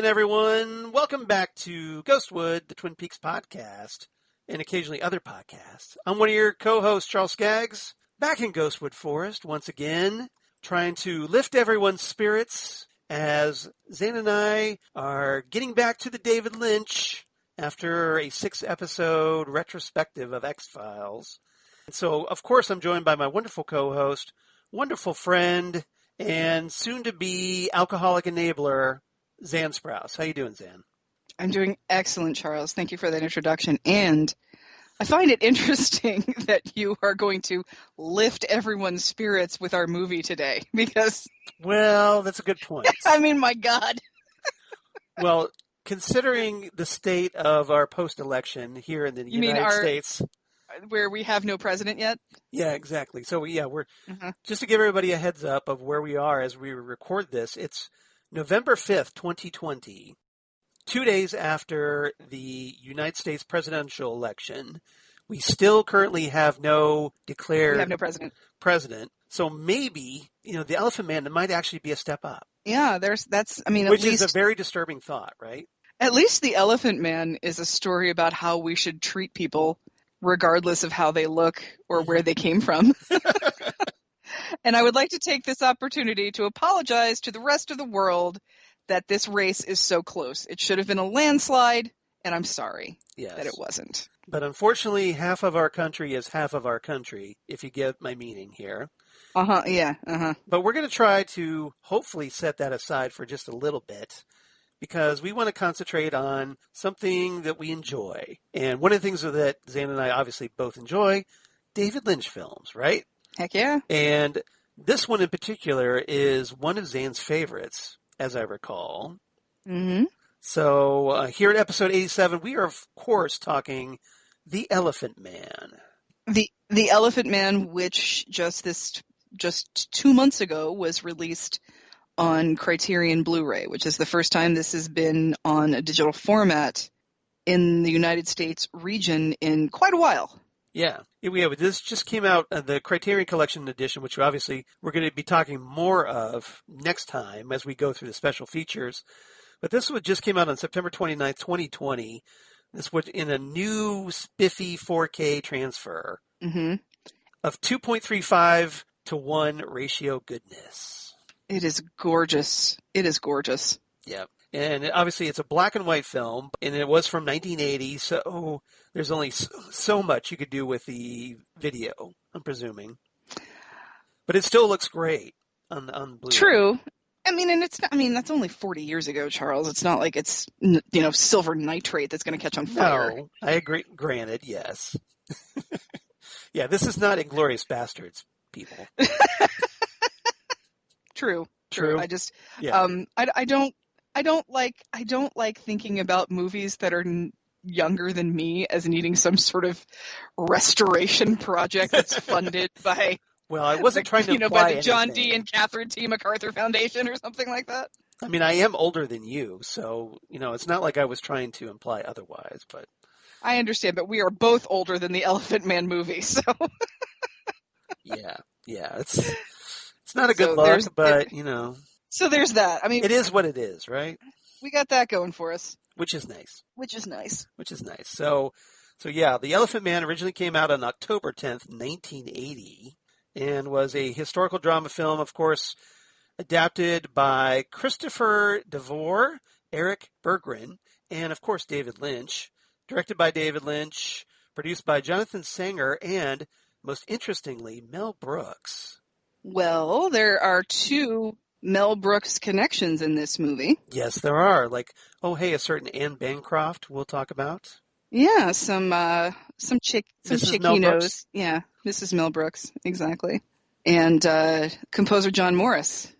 everyone. Welcome back to Ghostwood, the Twin Peaks podcast, and occasionally other podcasts. I'm one of your co-hosts, Charles Skaggs, back in Ghostwood Forest once again, trying to lift everyone's spirits as Xan and I are getting back to the David Lynch after a 6-episode retrospective of X-Files. And so, of course, I'm joined by my wonderful co-host, wonderful friend, and soon-to-be alcoholic enabler, Xan Sprouse. How you doing, Xan? I'm doing excellent, Charles. Thank you for that introduction. And I find it interesting that you are going to lift everyone's spirits with our movie today because... Well, that's a good point. I mean, my God. Well, considering the state of our post-election here in the United States... Where we have no president yet? Yeah, exactly. So, we're just to give everybody a heads up of where we are as we record this, it's November 5th, 2020, 2 days after the United States presidential election. We still currently have no declared we have no president. So maybe, the Elephant Man might actually be a step up. Yeah, which is a very disturbing thought, right? At least the Elephant Man is a story about how we should treat people regardless of how they look or where they came from. And I would like to take this opportunity to apologize to the rest of the world that this race is so close. It should have been a landslide, and I'm sorry that it wasn't. But unfortunately, half of our country is half of our country, if you get my meaning here. But we're going to try to hopefully set that aside for just a little bit, because we want to concentrate on something that we enjoy. And one of the things that Xan and I obviously both enjoy, David Lynch films, right? Heck yeah. And this one in particular is one of Xan's favorites, as I recall. Mm-hmm. So here at episode 87, we are, of course, talking The Elephant Man. The Elephant Man, which just 2 months ago was released on Criterion Blu-ray, which is the first time this has been on a digital format in the United States region in quite a while. Yeah. This just came out, the Criterion Collection edition, which obviously we're going to be talking more of next time as we go through the special features. But this one just came out on September 29th, 2020. This was in a new spiffy 4K transfer of 2.35 to 1 ratio goodness. It is gorgeous. Yeah. And obviously it's a black and white film, and it was from 1980, so there's only so much you could do with the video, I'm presuming. But it still looks great on Blu-ray. True. That's only 40 years ago, Charles. It's not like it's, silver nitrate that's going to catch on fire. No, I agree. Granted, yes. Yeah, this is not Inglourious Bastards, people. True. I just, yeah. I don't like thinking about movies that are younger than me as needing some sort of restoration project that's funded by. Well, I wasn't trying to imply by the John D. and Catherine T. MacArthur Foundation or something like that. I mean, I am older than you, so it's not like I was trying to imply otherwise. But I understand, but we are both older than the Elephant Man movie, so. Yeah, it's not a good look, but So there's that. I mean, it is what it is, right? We got that going for us. Which is nice. So yeah, The Elephant Man originally came out on October 10th, 1980, and was a historical drama film, of course, adapted by Christopher DeVore, Eric Berggren, and of course David Lynch, directed by David Lynch, produced by Jonathan Sanger, and most interestingly, Mel Brooks. Well, there are 2 Mel Brooks connections in this movie. Yes, there are. Like, a certain Anne Bancroft we'll talk about. Yeah, some chick he knows. Yeah, Mrs. Mel Brooks, exactly. And composer John Morris.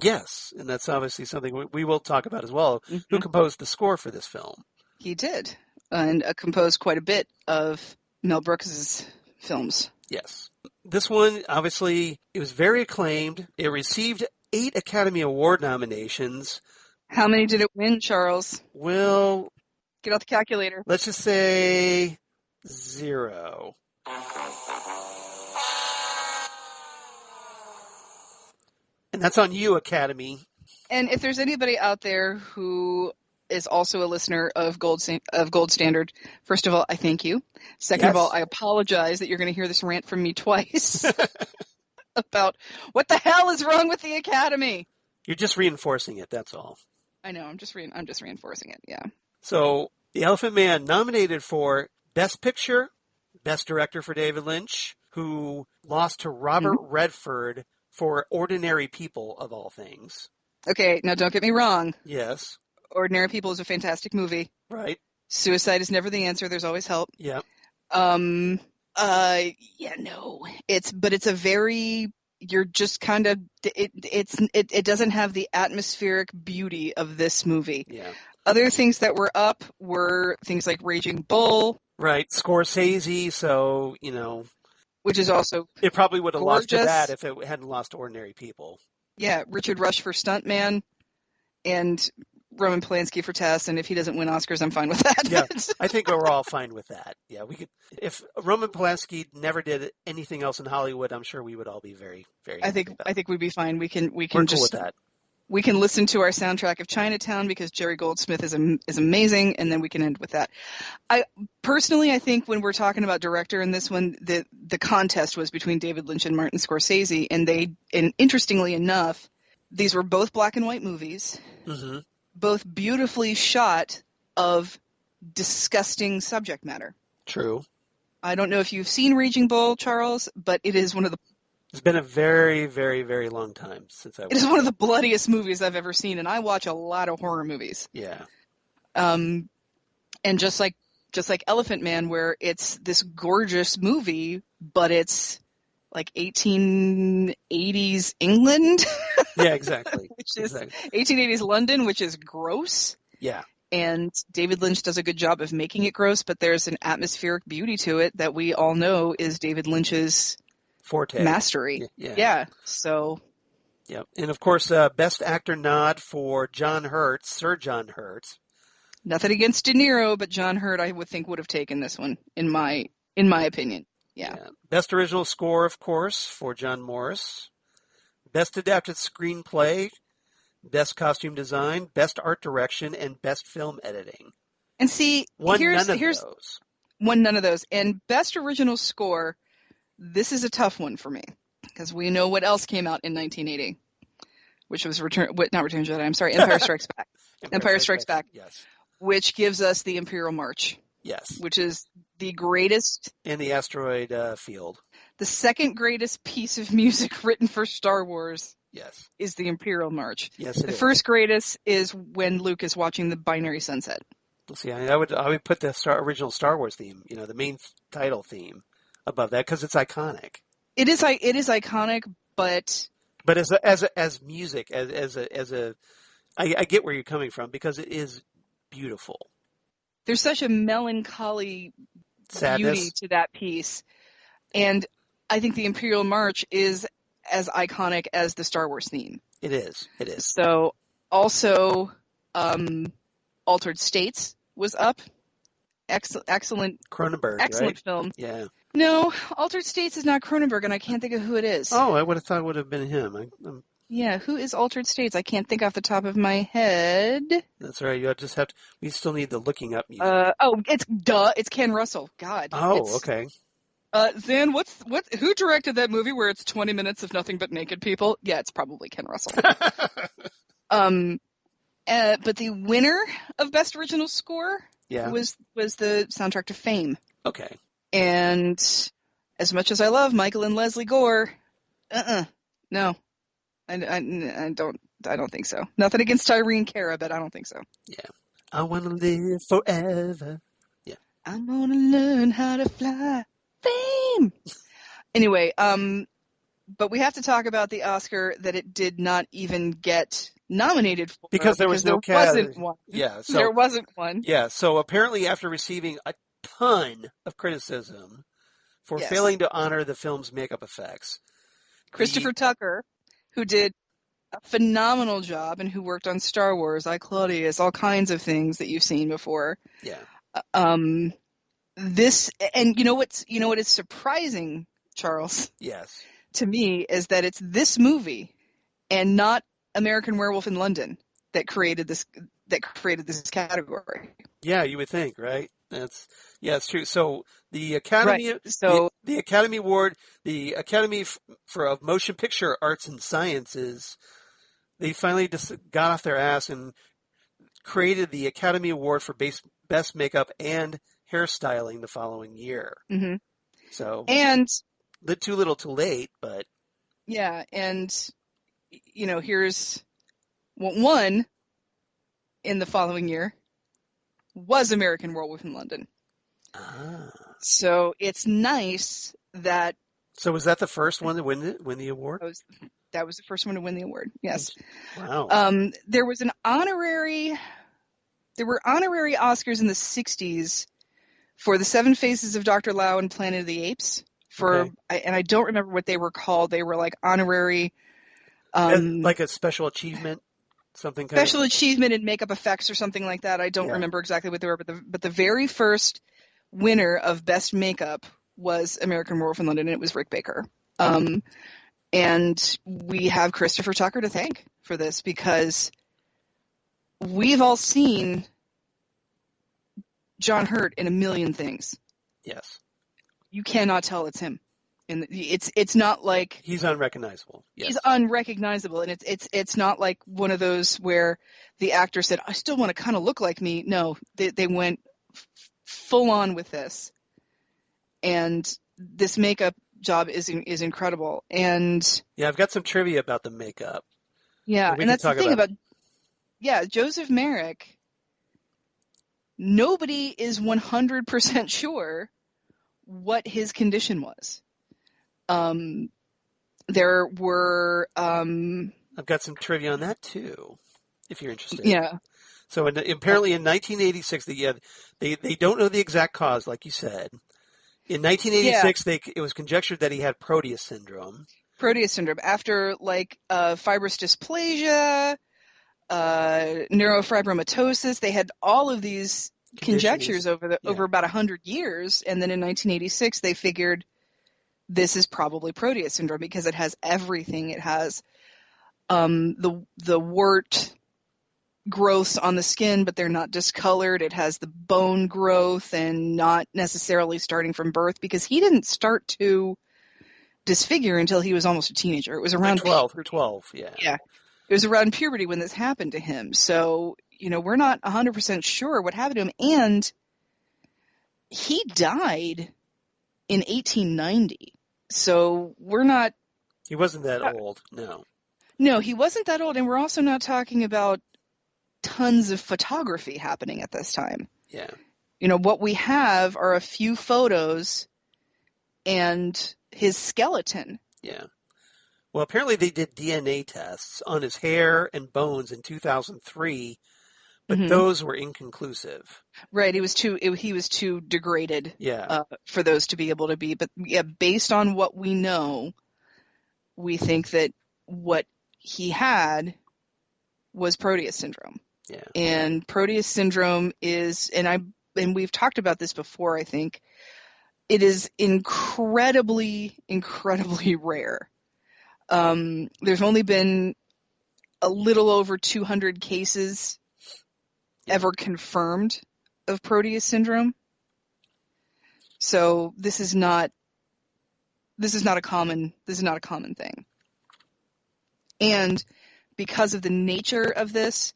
Yes, and that's obviously something we will talk about as well. Mm-hmm. Who composed the score for this film? He did, and composed quite a bit of Mel Brooks's films. Yes. This one, obviously, it was very acclaimed. It received 8 Academy Award nominations. How many did it win, Charles? Well, get out the calculator. Let's just say 0. And that's on you, Academy. And if there's anybody out there who is also a listener of Gold Standard. First of all, I thank you. Second of all, I apologize that you're going to hear this rant from me twice about what the hell is wrong with the Academy. You're just reinforcing it, that's all. I know, I'm just reinforcing it, yeah. So, The Elephant Man nominated for Best Picture, Best Director for David Lynch, who lost to Robert Redford for Ordinary People, of all things. Okay, now don't get me wrong. Yes. Ordinary People is a fantastic movie. Right. Suicide is never the answer. There's always help. Yeah. It's a very, you're just kind of, it doesn't have the atmospheric beauty of this movie. Yeah. Other things that were up were things like Raging Bull. Right. Scorsese, so, which is also it probably would have lost to gorgeous. that if it hadn't lost to Ordinary People. Yeah, Richard Rush for Stuntman, and Roman Polanski for Tess, and if he doesn't win Oscars, I'm fine with that. Yeah, I think we're all fine with that. Yeah, we could. If Roman Polanski never did anything else in Hollywood, I'm sure we would all be very, very. I think we'd be fine. We can we're just cool with that. We can listen to our soundtrack of Chinatown because Jerry Goldsmith is amazing, and then we can end with that. I think when we're talking about director in this one, the contest was between David Lynch and Martin Scorsese, and interestingly enough, these were both black and white movies. Mm-hmm. Both beautifully shot of disgusting subject matter. True. I don't know if you've seen Raging Bull, Charles, but it is one of the... It's been a very, very, very long time since I've watched it. It is one of the bloodiest movies I've ever seen, and I watch a lot of horror movies. Yeah. And just like Elephant Man, where it's this gorgeous movie, but it's like 1880s England. Yeah, exactly. Which is 1880s London, which is gross. Yeah. And David Lynch does a good job of making it gross, but there's an atmospheric beauty to it that we all know is David Lynch's forte. Mastery. Yeah. So. Yeah. And of course, Best Actor nod for John Hurt, Sir John Hurt. Nothing against De Niro, but John Hurt, I would think, would have taken this one, in my opinion. Yeah. Best Original Score, of course, for John Morris. Best Adapted Screenplay, Best Costume Design, Best Art Direction, and Best Film Editing. And see, here's those. Won none of those. And Best Original Score, this is a tough one for me, because we know what else came out in 1980, which was Empire Strikes Back. Empire Strikes Back. Yes. Which gives us the Imperial March. Yes. Which is the greatest... In the asteroid field. The second greatest piece of music written for Star Wars. Yes. Is the Imperial March. Yes, it is. The first greatest is when Luke is watching the binary sunset. See, I would put the original Star Wars theme, the main title theme, above that because it's iconic. It is iconic, but as music, I get where you're coming from because it is beautiful. There's such a melancholy sadness beauty to that piece, and I think the Imperial March is as iconic as the Star Wars theme. It is. So, also, Altered States was up. Excellent. Cronenberg, excellent right? film. Yeah. No, Altered States is not Cronenberg, and I can't think of who it is. Oh, I would have thought it would have been him. Yeah, who is Altered States? I can't think off the top of my head. That's right. You just have to. We still need the looking up music. It's Ken Russell. God. Oh, okay. Zan, who directed that movie where it's 20 minutes of nothing but naked people? Yeah, it's probably Ken Russell. But the winner of Best Original Score was the soundtrack to Fame. Okay. And as much as I love Michael and Leslie Gore, no. I don't think so. Nothing against Irene Cara, but I don't think so. Yeah. I want to live forever. Yeah. I'm gonna learn how to fly. Fame! Anyway, but we have to talk about the Oscar that it did not even get nominated for. Because there wasn't one. Yeah. So, there wasn't one. Yeah, so apparently after receiving a ton of criticism for failing to honor the film's makeup effects. Christopher Tucker, who did a phenomenal job and who worked on Star Wars, I, Claudius, all kinds of things that you've seen before. Yeah. This, and you know what is surprising, Charles? Yes. To me, is that it's this movie and not American Werewolf in London that created that created this category. Yeah, you would think, right? It's true. So the Right. Academy, So the Academy Award, the Academy of Motion Picture Arts and Sciences, they finally just got off their ass and created the Academy Award for Best Makeup and Hairstyling the following year. mhm. So, And too little too late, but yeah, and here's one in the following year was American Werewolf in London. So it's nice that. So was that the first one to win the award? That was the first one to win the award. Yes. Wow. There were honorary Oscars in the 60s for The Seven Faces of Dr. Lao and Planet of the Apes. And I don't remember what they were called. They were like honorary. Like a special achievement, something kind special achievement in makeup effects or something like that. I don't remember exactly what they were, but the very first winner of Best Makeup was American Werewolf in London, and it was Rick Baker. And we have Christopher Tucker to thank for this, because we've all seen John Hurt in a million things. Yes. You cannot tell it's him. And it's not like he's unrecognizable. Yes. He's unrecognizable, and it's not like one of those where the actor said, "I still want to kind of look like me." No, they went full on with this, and this makeup job is incredible. And yeah, I've got some trivia about the makeup. Yeah, and that's the thing about Joseph Merrick. Nobody is 100% sure what his condition was. There were. I've got some trivia on that too, if you're interested. Yeah. So apparently in 1986, they don't know the exact cause, like you said. In 1986, it was conjectured that he had Proteus syndrome. Proteus syndrome after fibrous dysplasia, neurofibromatosis. They had all of these conjectures over about 100 years, and then in 1986 they figured this is probably Proteus syndrome because it has everything. It has the wart growths on the skin, but they're not discolored. It has the bone growth and not necessarily starting from birth, because he didn't start to disfigure until he was almost a teenager. It was around 12, Yeah. It was around puberty when this happened to him. So, we're not 100% sure what happened to him. And he died in 1890. So we're not... He wasn't that old, no. No, he wasn't that old, and we're also not talking about tons of photography happening at this time. Yeah. What we have are a few photos and his skeleton. Yeah. Well, apparently they did DNA tests on his hair and bones in 2003, but those were inconclusive. Right. He was too degraded for those to be able to be. But based on what we know, we think that what he had was Proteus syndrome. Yeah. And Proteus syndrome is, and we've talked about this before, I think, it is incredibly, incredibly rare. There's only been a little over 200 cases ever confirmed of Proteus syndrome. So this is not a common thing. And because of the nature of this,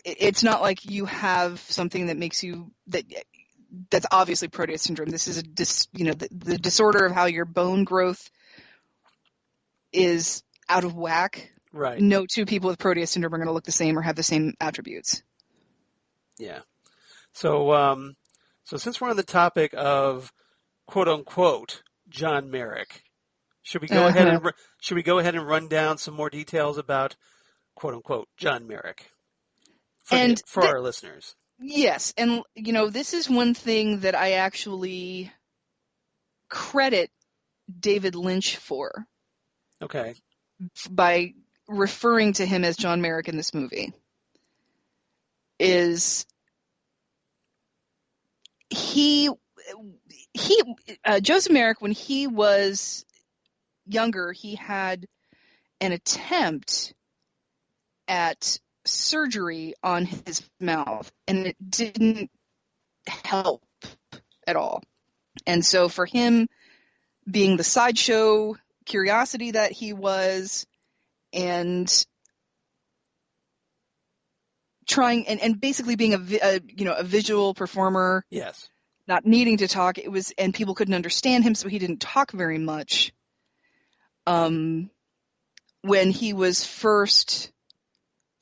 it's not like you have something that makes you that's obviously Proteus syndrome. This is the disorder of how your bone growth is out of whack. Right. No two people with Proteus syndrome are going to look the same or have the same attributes. Yeah. So since we're on the topic of quote unquote John Merrick, should we go ahead and run down some more details about quote unquote John Merrick for our listeners? Yes, and this is one thing that I actually credit David Lynch for. Okay. By referring to him as John Merrick in this movie, is Joseph Merrick, when he was younger, he had an attempt at surgery on his mouth, and it didn't help at all. And so for him, being the sideshow curiosity that he was, and trying and basically being a visual performer, Yes, not needing to talk, and people couldn't understand him, so he didn't talk very much. When he was first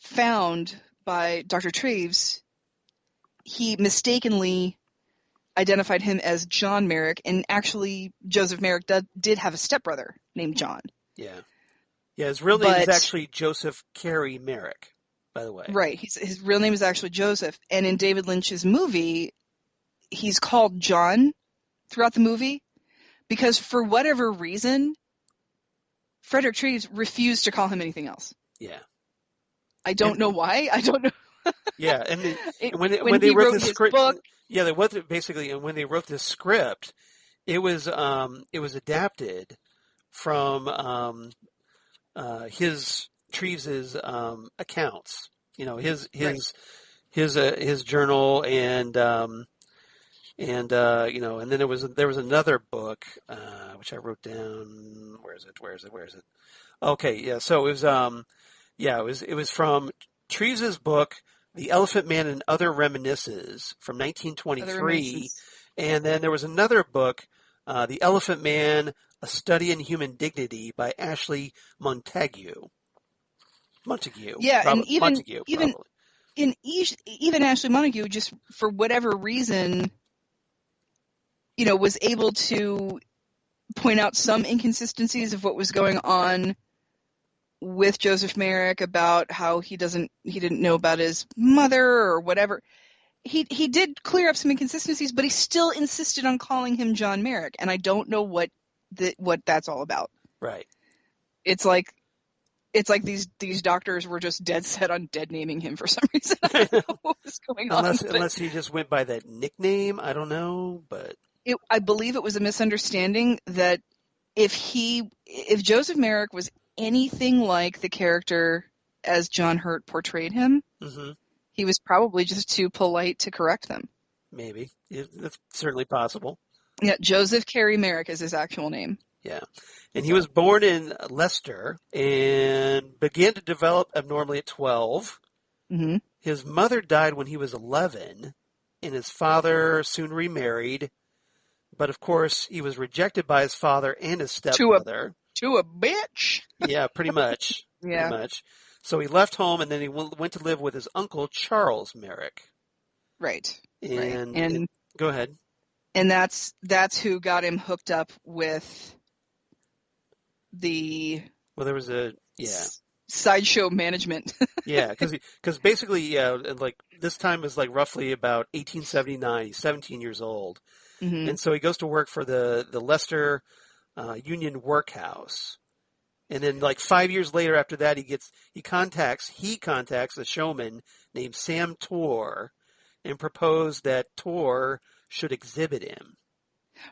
found by Dr. Treves, he mistakenly identified him as John Merrick, and actually Joseph Merrick did have a stepbrother named John. Yeah. His real name is actually Joseph Carey Merrick, by the way. Right. His real name is actually Joseph, and in David Lynch's movie, he's called John throughout the movie because for whatever reason, Frederick Treves refused to call him anything else. Yeah. I don't know why. I don't know. Yeah, and when he they wrote his the script, book, yeah, they was basically, and when they wrote the script, it was adapted from his Treves's accounts. You know, his journal, and and then there was another book which I wrote down. Where is it? Okay, yeah. So it was it was from Treves's book, The Elephant Man and Other Reminiscences from 1923, and then there was another book, The Elephant Man: A Study in Human Dignity by Ashley Montague. Yeah, probably, and even Montague, even Ashley Montague, just for whatever reason, was able to point out some inconsistencies of what was going on with Joseph Merrick, about how he didn't know about his mother or whatever. He did clear up some inconsistencies, but he still insisted on calling him John Merrick, and I don't know what that's all about. Right. It's like these doctors were just dead set on dead naming him for some reason. I don't know what was going on. Unless he just went by that nickname, I don't know, but I believe it was a misunderstanding that if Joseph Merrick was anything like the character as John Hurt portrayed him, mm-hmm. he was probably just too polite to correct them. Maybe. That's certainly possible. Yeah, Joseph Carey Merrick is his actual name. Yeah. And he was born in Leicester and began to develop abnormally at 12. Mm-hmm. His mother died when he was 11, and his father soon remarried. But, of course, he was rejected by his father and his stepmother. To a bitch. Yeah, pretty much. Yeah. Pretty much. So he left home, and then he went to live with his uncle, Charles Merrick. Right. And go ahead. And that's who got him hooked up with the... Well, there was sideshow management. Yeah, because basically, like this time is like roughly about 1879. He's 17 years old. Mm-hmm. And so he goes to work for the Leicester Union Workhouse. And then like 5 years later after that, he contacts a showman named Sam Torr and proposed that Torr should exhibit him.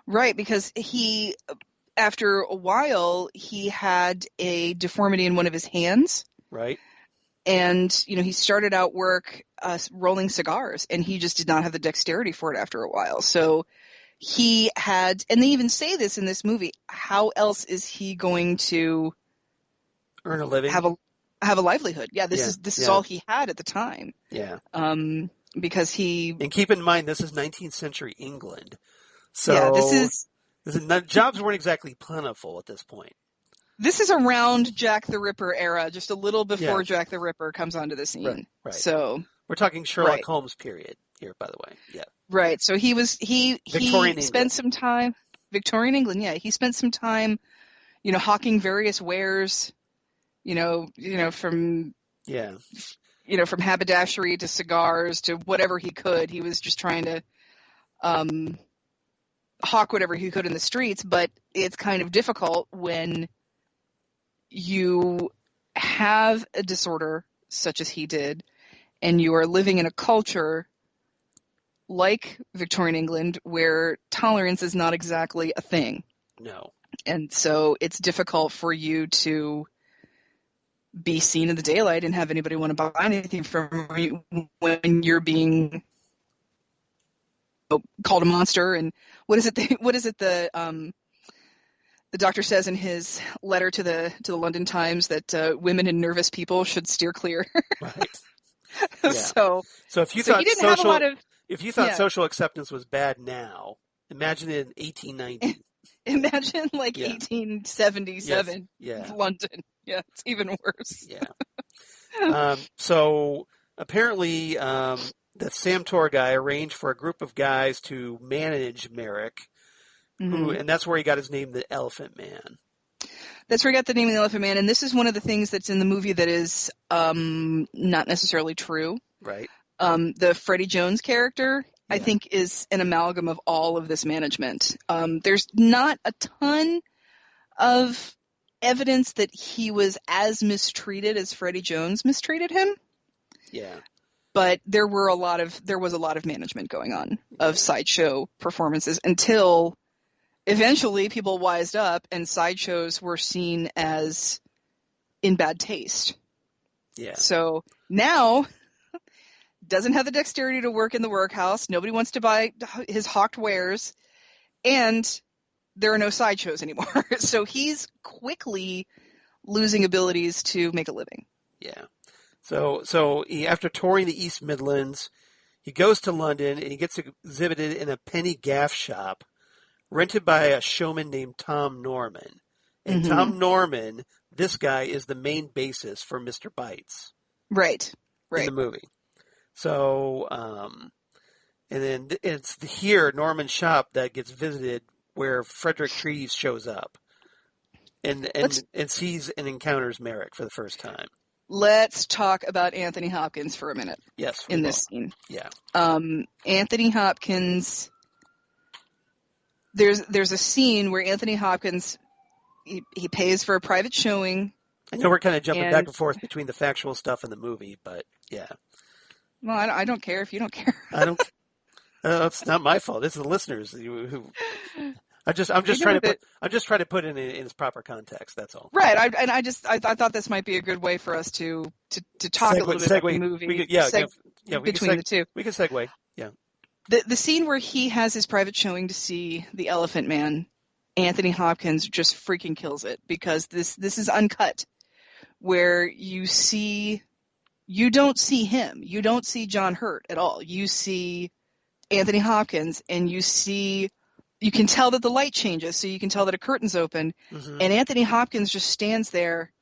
Right, because after a while, he had a deformity in one of his hands. Right. And, he started out work rolling cigars, and he just did not have the dexterity for it after a while. So he had, and they even say this in this movie, how else is he going to earn a living? Have a livelihood? Yeah, this is all he had at the time. Yeah. Because and keep in mind, this is 19th century England. So jobs weren't exactly plentiful at this point. This is around Jack the Ripper era, just a little before Jack the Ripper comes onto the scene. Right. So we're talking Sherlock Holmes period here, by the way. Yeah. Right. So he spent some time Victorian England. Yeah, he spent some time, hawking various wares, from from haberdashery to cigars to whatever he could. He was just trying to hawk whatever he could in the streets, but it's kind of difficult when you have a disorder such as he did, and you are living in a culture like Victorian England where tolerance is not exactly a thing. No. And so it's difficult for you to be seen in the daylight and have anybody want to buy anything from you when you're being called a monster. And what is it the doctor says in his letter to the London Times that women and nervous people should steer clear. Right. Yeah. So if you thought he didn't have a lot of, social acceptance was bad now, imagine it in 1890. Imagine 1877 London. Yeah, it's even worse. Yeah. So apparently, the Sam Tor guy arranged for a group of guys to manage Merrick, and that's where he got his name, the Elephant Man. That's where he got the name of the Elephant Man, and this is one of the things that's in the movie that is not necessarily true. Right. The Freddie Jones character, I think, is an amalgam of all of this management. There's not a ton of evidence that he was as mistreated as Freddie Jones mistreated him. Yeah. But there was a lot of management going on of sideshow performances until eventually people wised up and sideshows were seen as in bad taste. Yeah. So now doesn't have the dexterity to work in the workhouse. Nobody wants to buy his hawked wares, and there are no sideshows anymore. So he's quickly losing abilities to make a living. Yeah. So he, after touring the East Midlands, he goes to London and he gets exhibited in a penny gaff shop rented by a showman named Tom Norman. And Tom Norman, this guy, is the main basis for Mr. Bites. Right. In the movie. So, and then it's here, Norman's shop, that gets visited where Frederick Treves shows up and sees and encounters Merrick for the first time. Let's talk about Anthony Hopkins for a minute. Yes. In this scene. Yeah. Anthony Hopkins, there's a scene where Anthony Hopkins, he pays for a private showing. I know we're kind of jumping back and forth between the factual stuff and the movie, but yeah. Well, I don't care if you don't care. I don't. It's not my fault. It's the listeners who. I'm just trying to put it in its proper context. That's all. Right. I thought this might be a good way for us to talk a little bit about the movie. We Between the two. We can segue. Yeah. The scene where he has his private showing to see the Elephant Man, Anthony Hopkins just freaking kills it, because this is uncut, where you don't see him. You don't see John Hurt at all. You see Anthony Hopkins, and you can tell that the light changes, so you can tell that a curtain's open, and Anthony Hopkins just stands there,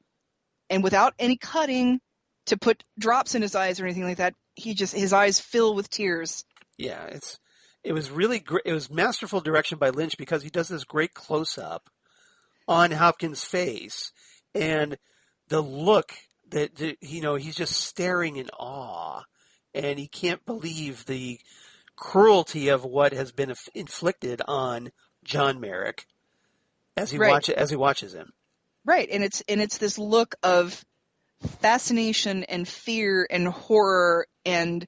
and without any cutting to put drops in his eyes or anything like that, his eyes fill with tears. Yeah, it was really great. It was masterful direction by Lynch, because he does this great close-up on Hopkins' face, and the look that he's just staring in awe, and he can't believe the cruelty of what has been inflicted on John Merrick as he watches him. Right, and it's this look of fascination and fear and horror and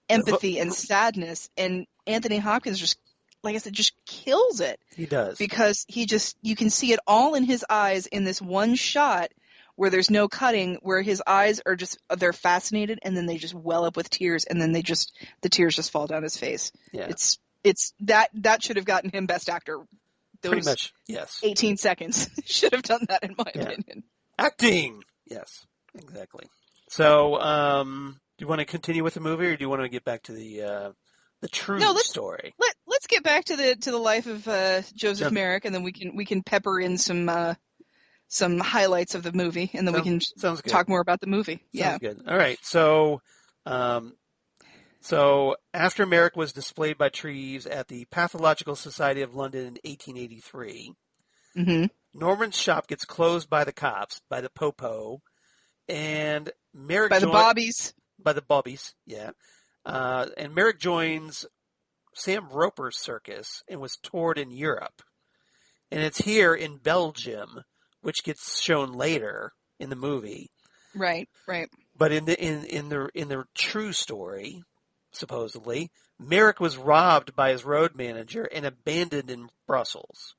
empathy and sadness, and Anthony Hopkins just, like I said, just kills it. He does, because you can see it all in his eyes in this one shot where there's no cutting, where his eyes are they're fascinated, and then they just well up with tears, and then the tears just fall down his face. Yeah. It's that should have gotten him Best Actor. Pretty much, yes. 18 seconds should have done that, in my opinion. Acting, yes, exactly. So, do you want to continue with the movie, or do you want to get back to the true story? Let's get back to the life of Joseph Merrick, and then we can pepper in some highlights of the movie, and then we can talk more about the movie. Sounds good. All right. So after Merrick was displayed by Treves at the Pathological Society of London in 1883, Norman's shop gets closed by the cops, by the Popo, and Merrick by the Bobbies. By the Bobbies, yeah. And Merrick joins Sam Roper's circus and was toured in Europe. And it's here in Belgium, which gets shown later in the movie. Right. But in the true story, supposedly, Merrick was robbed by his road manager and abandoned in Brussels.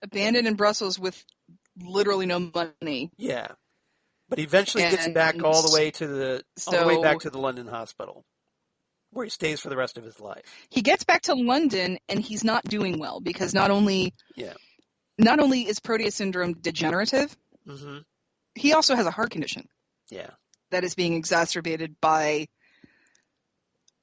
Abandoned in Brussels with literally no money. Yeah. But he eventually gets back all the way back to the London hospital, where he stays for the rest of his life. He gets back to London, and he's not doing well because not only is Proteus syndrome degenerative, mm-hmm. he also has a heart condition. Yeah. That is being exacerbated by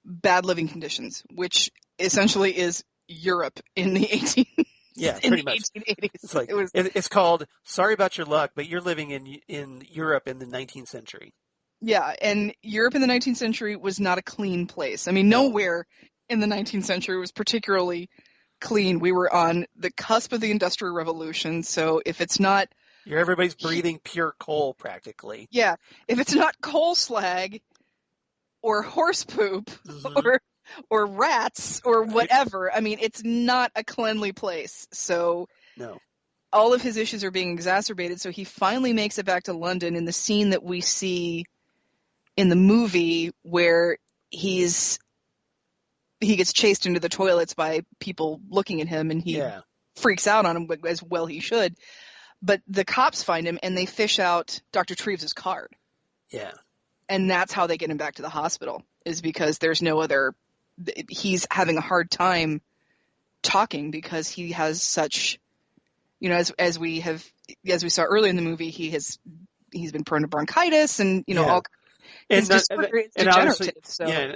bad living conditions, which essentially is Europe in the 1880s. It's like it's called "Sorry about your luck," but you're living in Europe in the 19th century. Yeah, and Europe in the 19th century was not a clean place. I mean, nowhere in the 19th century was particularly clean. We were on the cusp of the Industrial Revolution, so if it's not... Everybody's breathing pure coal, practically. Yeah, if it's not coal slag or horse poop mm-hmm. or rats or whatever, I mean, it's not a cleanly place. So all of his issues are being exacerbated, so he finally makes it back to London in the scene that we see in the movie where he gets chased into the toilets by people looking at him, and he freaks out on him, as well he should. But the cops find him, and they fish out Dr. Treves' card. Yeah. And that's how they get him back to the hospital, is because there's no other... He's having a hard time talking because he has such... as we saw earlier in the movie, he's been prone to bronchitis and, all... And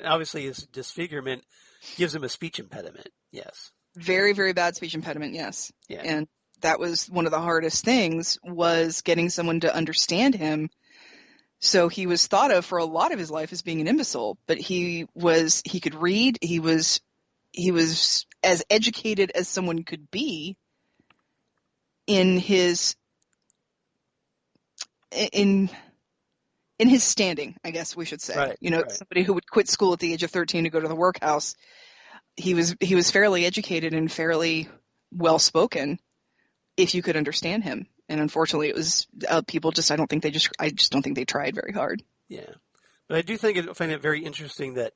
obviously his disfigurement gives him a speech impediment. Yes. Very, very bad speech impediment. Yes. Yeah. And that was one of the hardest things, was getting someone to understand him. So he was thought of for a lot of his life as being an imbecile, but he could read. He was as educated as someone could be in his standing, I guess we should say. Right, somebody who would quit school at the age of 13 to go to the workhouse. He was fairly educated and fairly well spoken, if you could understand him. And unfortunately, it was people just I just don't think they tried very hard. Yeah, but I do find it very interesting that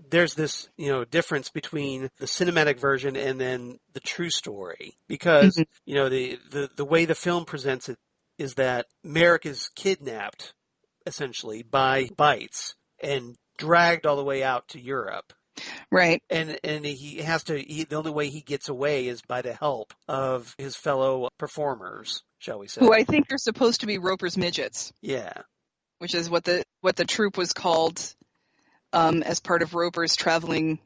there's this difference between the cinematic version and then the true story, because the way the film presents it is that Merrick is kidnapped, essentially, by Bites and dragged all the way out to Europe. Right. And the only way he gets away is by the help of his fellow performers, shall we say. Who I think are supposed to be Roper's midgets. Yeah. Which is what the troupe was called as part of Roper's traveling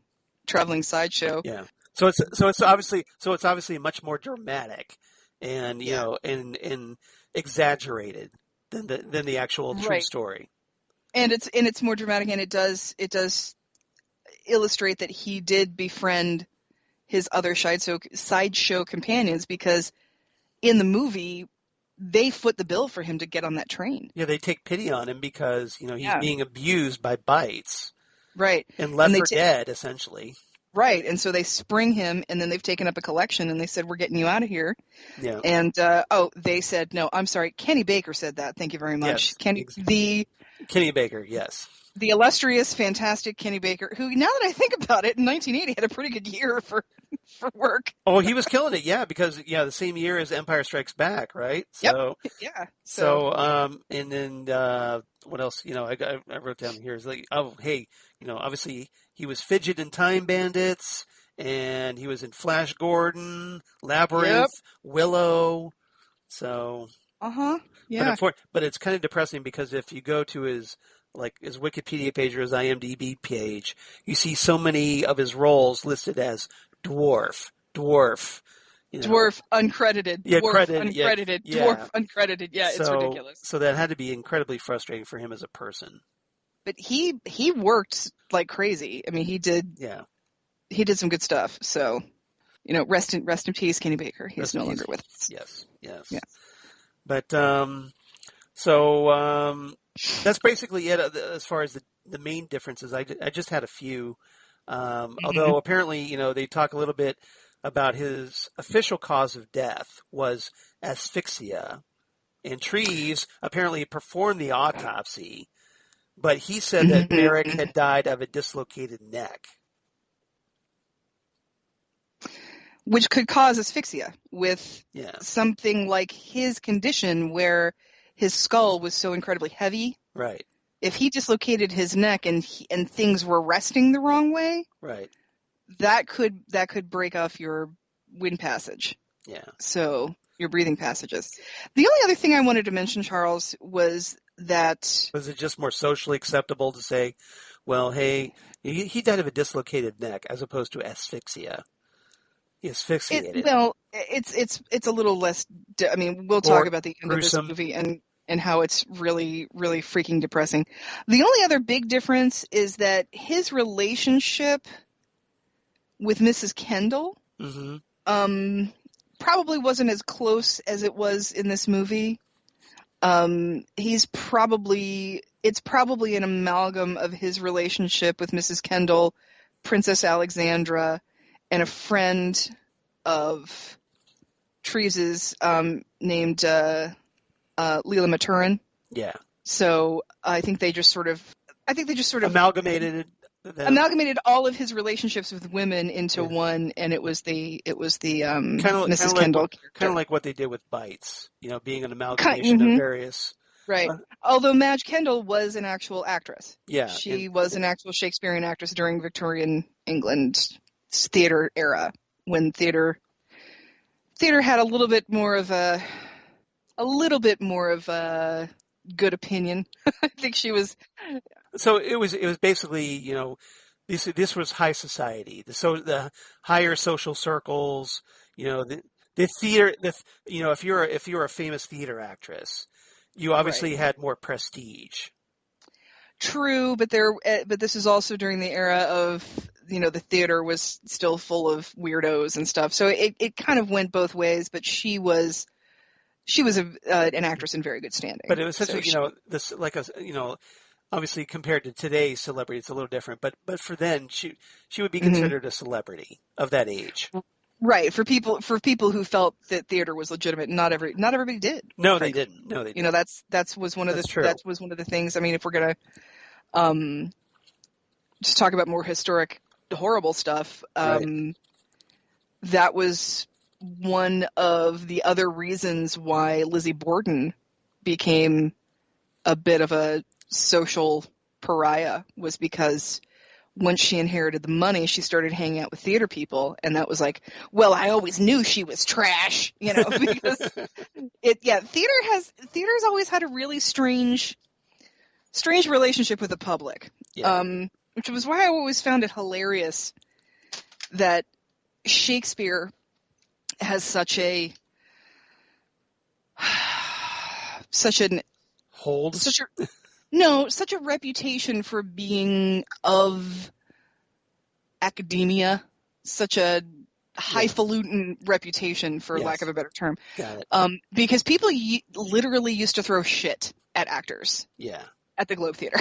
sideshow. Yeah. So it's obviously much more dramatic and and exaggerated than the actual true story. And it's more dramatic, and it does illustrate that he did befriend his other sideshow companions, because in the movie they foot the bill for him to get on that train. Yeah, they take pity on him because he's being abused by Bites, right, and left for dead essentially. Right, and so they spring him, and then they've taken up a collection, and they said, "We're getting you out of here." Yeah. And they said, "No, I'm sorry, Kenny Baker said that. Thank you very much, yes, Kenny Baker, yes." The illustrious, fantastic Kenny Baker, who, now that I think about it, in 1980 had a pretty good year for work. Oh, he was killing it, yeah, because the same year as Empire Strikes Back, right? So, yep. Yeah. And then what else? I wrote down here is like, obviously he was Fidget in Time Bandits, and he was in Flash Gordon, Labyrinth, Willow. So. Yeah. But it's kind of depressing, because if you go to his Wikipedia page or his IMDb page, you see so many of his roles listed as dwarf, dwarf uncredited, yeah, dwarf uncredited, dwarf uncredited. Yeah, it's ridiculous. So that had to be incredibly frustrating for him as a person. But he worked like crazy. I mean, he did some good stuff. So, rest in peace, Kenny Baker. He's no longer with us. Yes. Yeah. But that's basically it as far as the main differences. I just had a few, although apparently, they talk a little bit about his official cause of death was asphyxia, and Treves apparently performed the autopsy, but he said that Merrick had died of a dislocated neck. Which could cause asphyxia with something like his condition, where his skull was so incredibly heavy. Right. If he dislocated his neck and things were resting the wrong way, Right. that could break off your wind passage. Yeah. So your breathing passages. The only other thing I wanted to mention, Charles, was that... Was it just more socially acceptable to say, well, hey, he died of a dislocated neck as opposed to asphyxia? He asphyxiated. It's a little less... I mean, we'll talk about the end gruesome. of this movie and how it's really, really freaking depressing. The only other big difference is that his relationship with Mrs. Kendal probably wasn't as close as it was in this movie. It's probably an amalgam of his relationship with Mrs. Kendal, Princess Alexandra, and a friend of Treves's named Leela Maturin. Yeah. So I think they just sort of amalgamated all of his relationships with women into one, and it was the Mrs. Kendal, character. kind of like what they did with Bites, being an amalgamation of various. Right. Although Madge Kendal was an actual actress. Yeah. She was an actual Shakespearean actress during Victorian England theater era, when theater had a little bit more of a good opinion. I think she was. So it was basically, this was high society, the higher social circles, the theater, if you're a famous theater actress, you obviously had more prestige. True, but this is also during the era of, the theater was still full of weirdos and stuff. So it kind of went both ways, but she was an actress in very good standing. But it was essentially, obviously compared to today's celebrity, it's a little different. But for then, she would be considered a celebrity of that age. Right. For people who felt that theater was legitimate, not everybody did. No, they didn't. No, they didn't. That was one of the things. I mean, if we're gonna just talk about more historic, horrible stuff, that was one of the other reasons why Lizzie Borden became a bit of a social pariah, was because once she inherited the money, she started hanging out with theater people, and that was like, well, I always knew she was trash, because theater's always had a really strange relationship with the public, which was why I always found it hilarious that Shakespeare has such a reputation for being of academia, such a highfalutin reputation, for lack of a better term. Got it. Because people literally used to throw shit at actors. Yeah. At the Globe Theater.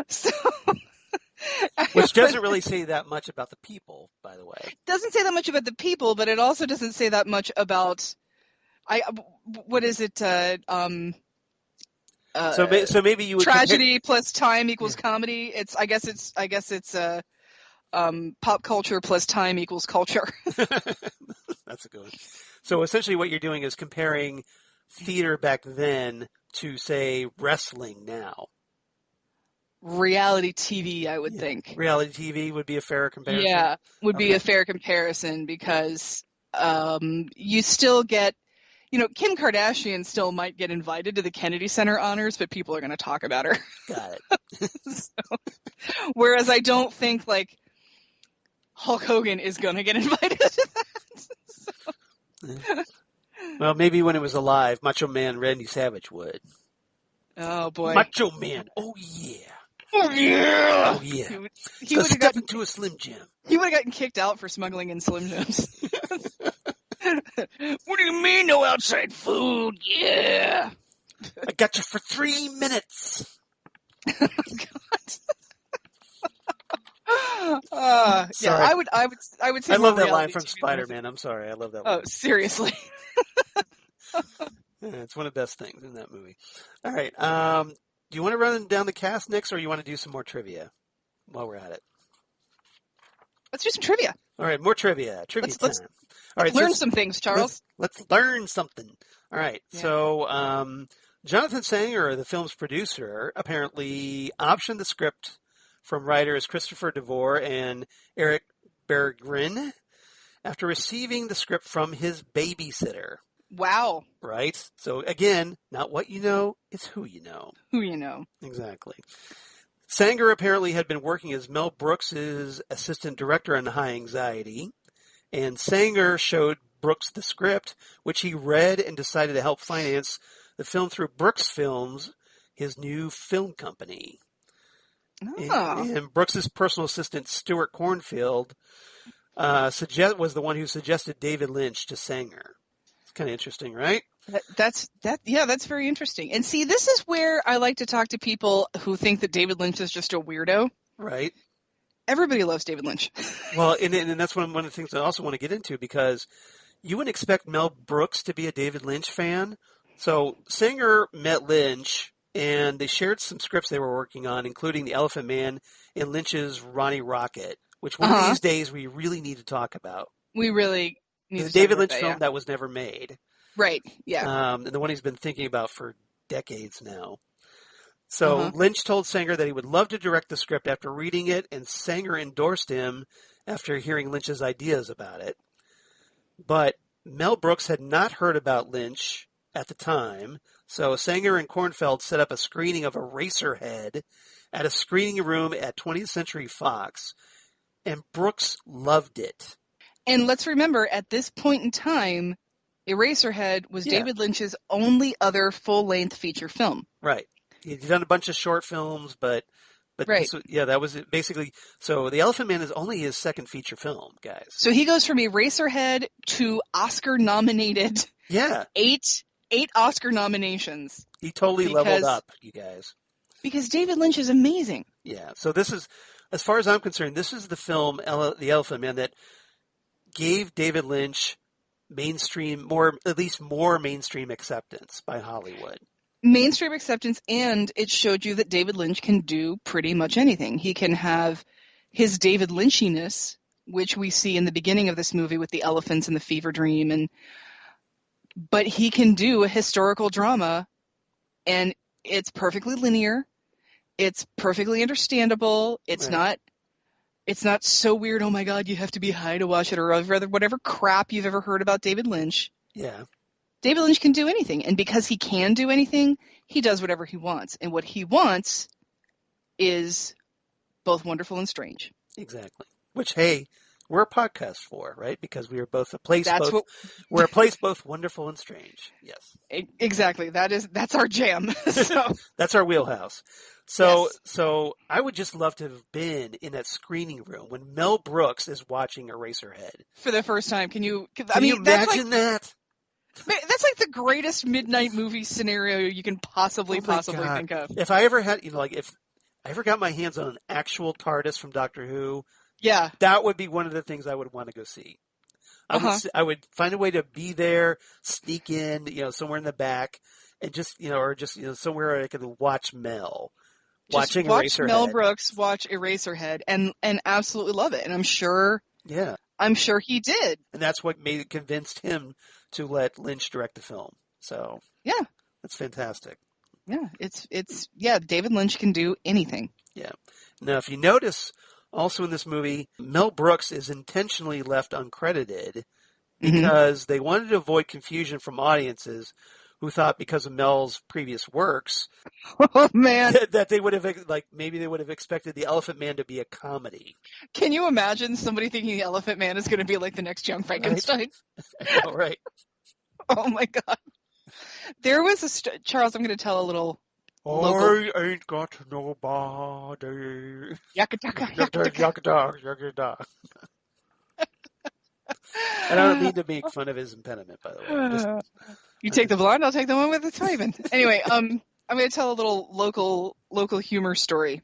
So, which doesn't really say that much about the people, by the way. Doesn't say that much about the people, but it also doesn't say that much about what is it? So maybe you would tragedy plus time equals comedy. I guess it's pop culture plus time equals culture. That's a good one. So essentially, what you're doing is comparing theater back then to, say, wrestling now. Reality TV, I would think. Reality TV would be a fair comparison? Yeah, would be a fair comparison, because you still get, Kim Kardashian still might get invited to the Kennedy Center honors, but people are going to talk about her. Got it. Whereas I don't think, Hulk Hogan is going to get invited to that. Well, maybe when it was alive, Macho Man Randy Savage would. Oh, boy. Macho Man. Oh, yeah. Oh, yeah. Oh, yeah. He would have gotten into a Slim Jim. He would have gotten kicked out for smuggling in Slim Jims. What do you mean, no outside food? Yeah. I got you for 3 minutes. Oh, God. Yeah, I would say. I love that line from Spider-Man. I'm sorry, I love that line. Oh, seriously. It's one of the best things in that movie. All right. Do you want to run down the cast next, or you want to do some more trivia while we're at it? Let's do some trivia. All right, more trivia. Trivia time. All right, learn some things, Charles. Let's learn something. All right, Yeah. so Jonathan Sanger, the film's producer, apparently optioned the script from writers Christopher DeVore and Eric Berggren after receiving the script from his babysitter. Wow. Right? So again, not what you know, it's who you know. Who you know. Exactly. Sanger apparently had been working as Mel Brooks' assistant director on High Anxiety, and Sanger showed Brooks the script, which he read and decided to help finance the film through Brooks Films, his new film company. Oh. And Brooks' personal assistant, Stuart Cornfield, was the one who suggested David Lynch to Sanger. It's kind of interesting, right? That's very interesting. And see, this is where I like to talk to people who think that David Lynch is just a weirdo. Right. Everybody loves David Lynch. Well, and that's one of the things I also want to get into, because you wouldn't expect Mel Brooks to be a David Lynch fan. So Sanger met Lynch, and they shared some scripts they were working on, including The Elephant Man and Lynch's Ronnie Rocket, which one of these days we really need to talk about. We really need to the David Lynch that, film that was never made. Right, yeah. And the one he's been thinking about for decades now. So Lynch told Sanger that he would love to direct the script after reading it, and Sanger endorsed him after hearing Lynch's ideas about it. But Mel Brooks had not heard about Lynch at the time, so Sanger and Kornfeld set up a screening of Eraserhead at a screening room at 20th Century Fox, and Brooks loved it. And let's remember, at this point in time, Eraserhead was David Lynch's only other full-length feature film. Right. He'd done a bunch of short films, but right. That was it basically. So The Elephant Man is only his second feature film, guys. So he goes from Eraserhead to Oscar-nominated. Yeah. Eight Oscar nominations. He totally leveled up, you guys. Because David Lynch is amazing. Yeah. So this is, as far as I'm concerned, this is the film, The Elephant Man, that gave David Lynch at least more mainstream acceptance by Hollywood. Mainstream acceptance, and it showed you that David Lynch can do pretty much anything. He can have his David Lynchiness, which we see in the beginning of this movie with the elephants and the fever dream, but he can do a historical drama, and it's perfectly linear. It's perfectly understandable. It's not so weird, oh my God, you have to be high to watch it, or rather whatever crap you've ever heard about David Lynch. Yeah. David Lynch can do anything, and because he can do anything, he does whatever he wants. And what he wants is both wonderful and strange. Exactly. Which, hey, we're a podcast for, right? Because we are both we're a place both wonderful and strange. Yes. Exactly. That's our jam. So. That's our wheelhouse. So I would just love to have been in that screening room when Mel Brooks is watching Eraserhead for the first time. Can you imagine that? That's like the greatest midnight movie scenario you can possibly think of. If I ever had, if I ever got my hands on an actual TARDIS from Doctor Who, that would be one of the things I would want to go see. I would find a way to be there, sneak in, somewhere in the back, and just somewhere I could watch Mel. Watch Mel Brooks watch Eraserhead and absolutely love it. And I'm sure he did. And that's what convinced him to let Lynch direct the film. So that's fantastic. Yeah, it's David Lynch can do anything. Yeah. Now, if you notice, also in this movie, Mel Brooks is intentionally left uncredited because they wanted to avoid confusion from audiences who thought, because of Mel's previous works, oh man, that they would have maybe they would have expected The Elephant Man to be a comedy. Can you imagine somebody thinking The Elephant Man is going to be like the next Young Frankenstein? Right. All right. Oh my God. There was Charles, I'm going to tell a little. I ain't got nobody. Yakadaka. And I don't mean to make fun of his impediment, by the way. You take the blonde, I'll take the one with the Twyman. Anyway, I'm going to tell a little local humor story.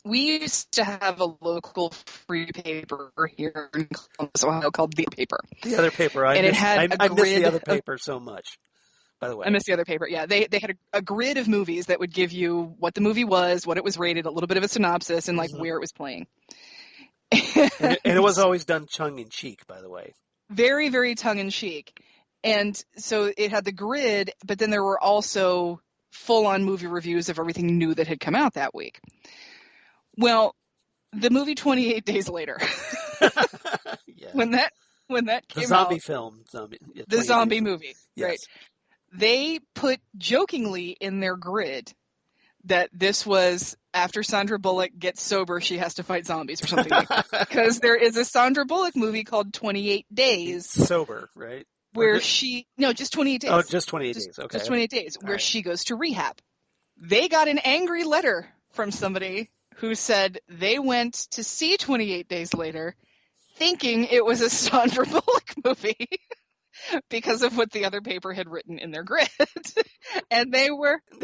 We used to have a local free paper here in Columbus, Ohio called The Paper. The Other Paper. I miss The Other Paper so much, by the way. I miss The Other Paper, yeah. They had a grid of movies that would give you what the movie was, what it was rated, a little bit of a synopsis, and where it was playing. And it was always done tongue-in-cheek, by the way. Very, very tongue-in-cheek. And so it had the grid, but then there were also full-on movie reviews of everything new that had come out that week. Well, the movie 28 Days Later, Yeah. when that The came zombie out, film. the zombie movie, Yes. right? They put jokingly in their grid that this was after Sandra Bullock gets sober, she has to fight zombies or something like that. Because there is a Sandra Bullock movie called 28 Days. Sober, right? Where just 28 days. Oh, just 28 days. Okay. Just 28 days, where right. she goes to rehab. They got an angry letter from somebody who said they went to see 28 Days Later thinking it was a Sandra Bullock movie because of what the other paper had written in their grid. And they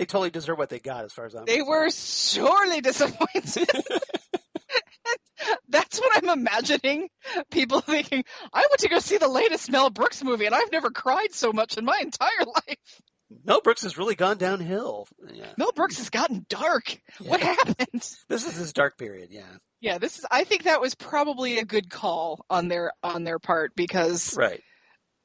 totally deserve what they got as far as I'm concerned. They were sorely disappointed. That's what I'm imagining. People thinking, I went to go see the latest Mel Brooks movie and I've never cried so much in my entire life. Mel Brooks has really gone downhill. Yeah. Mel Brooks has gotten dark. Yeah. What happened? This is his dark period, yeah. Yeah, I think that was probably a good call on their part because right.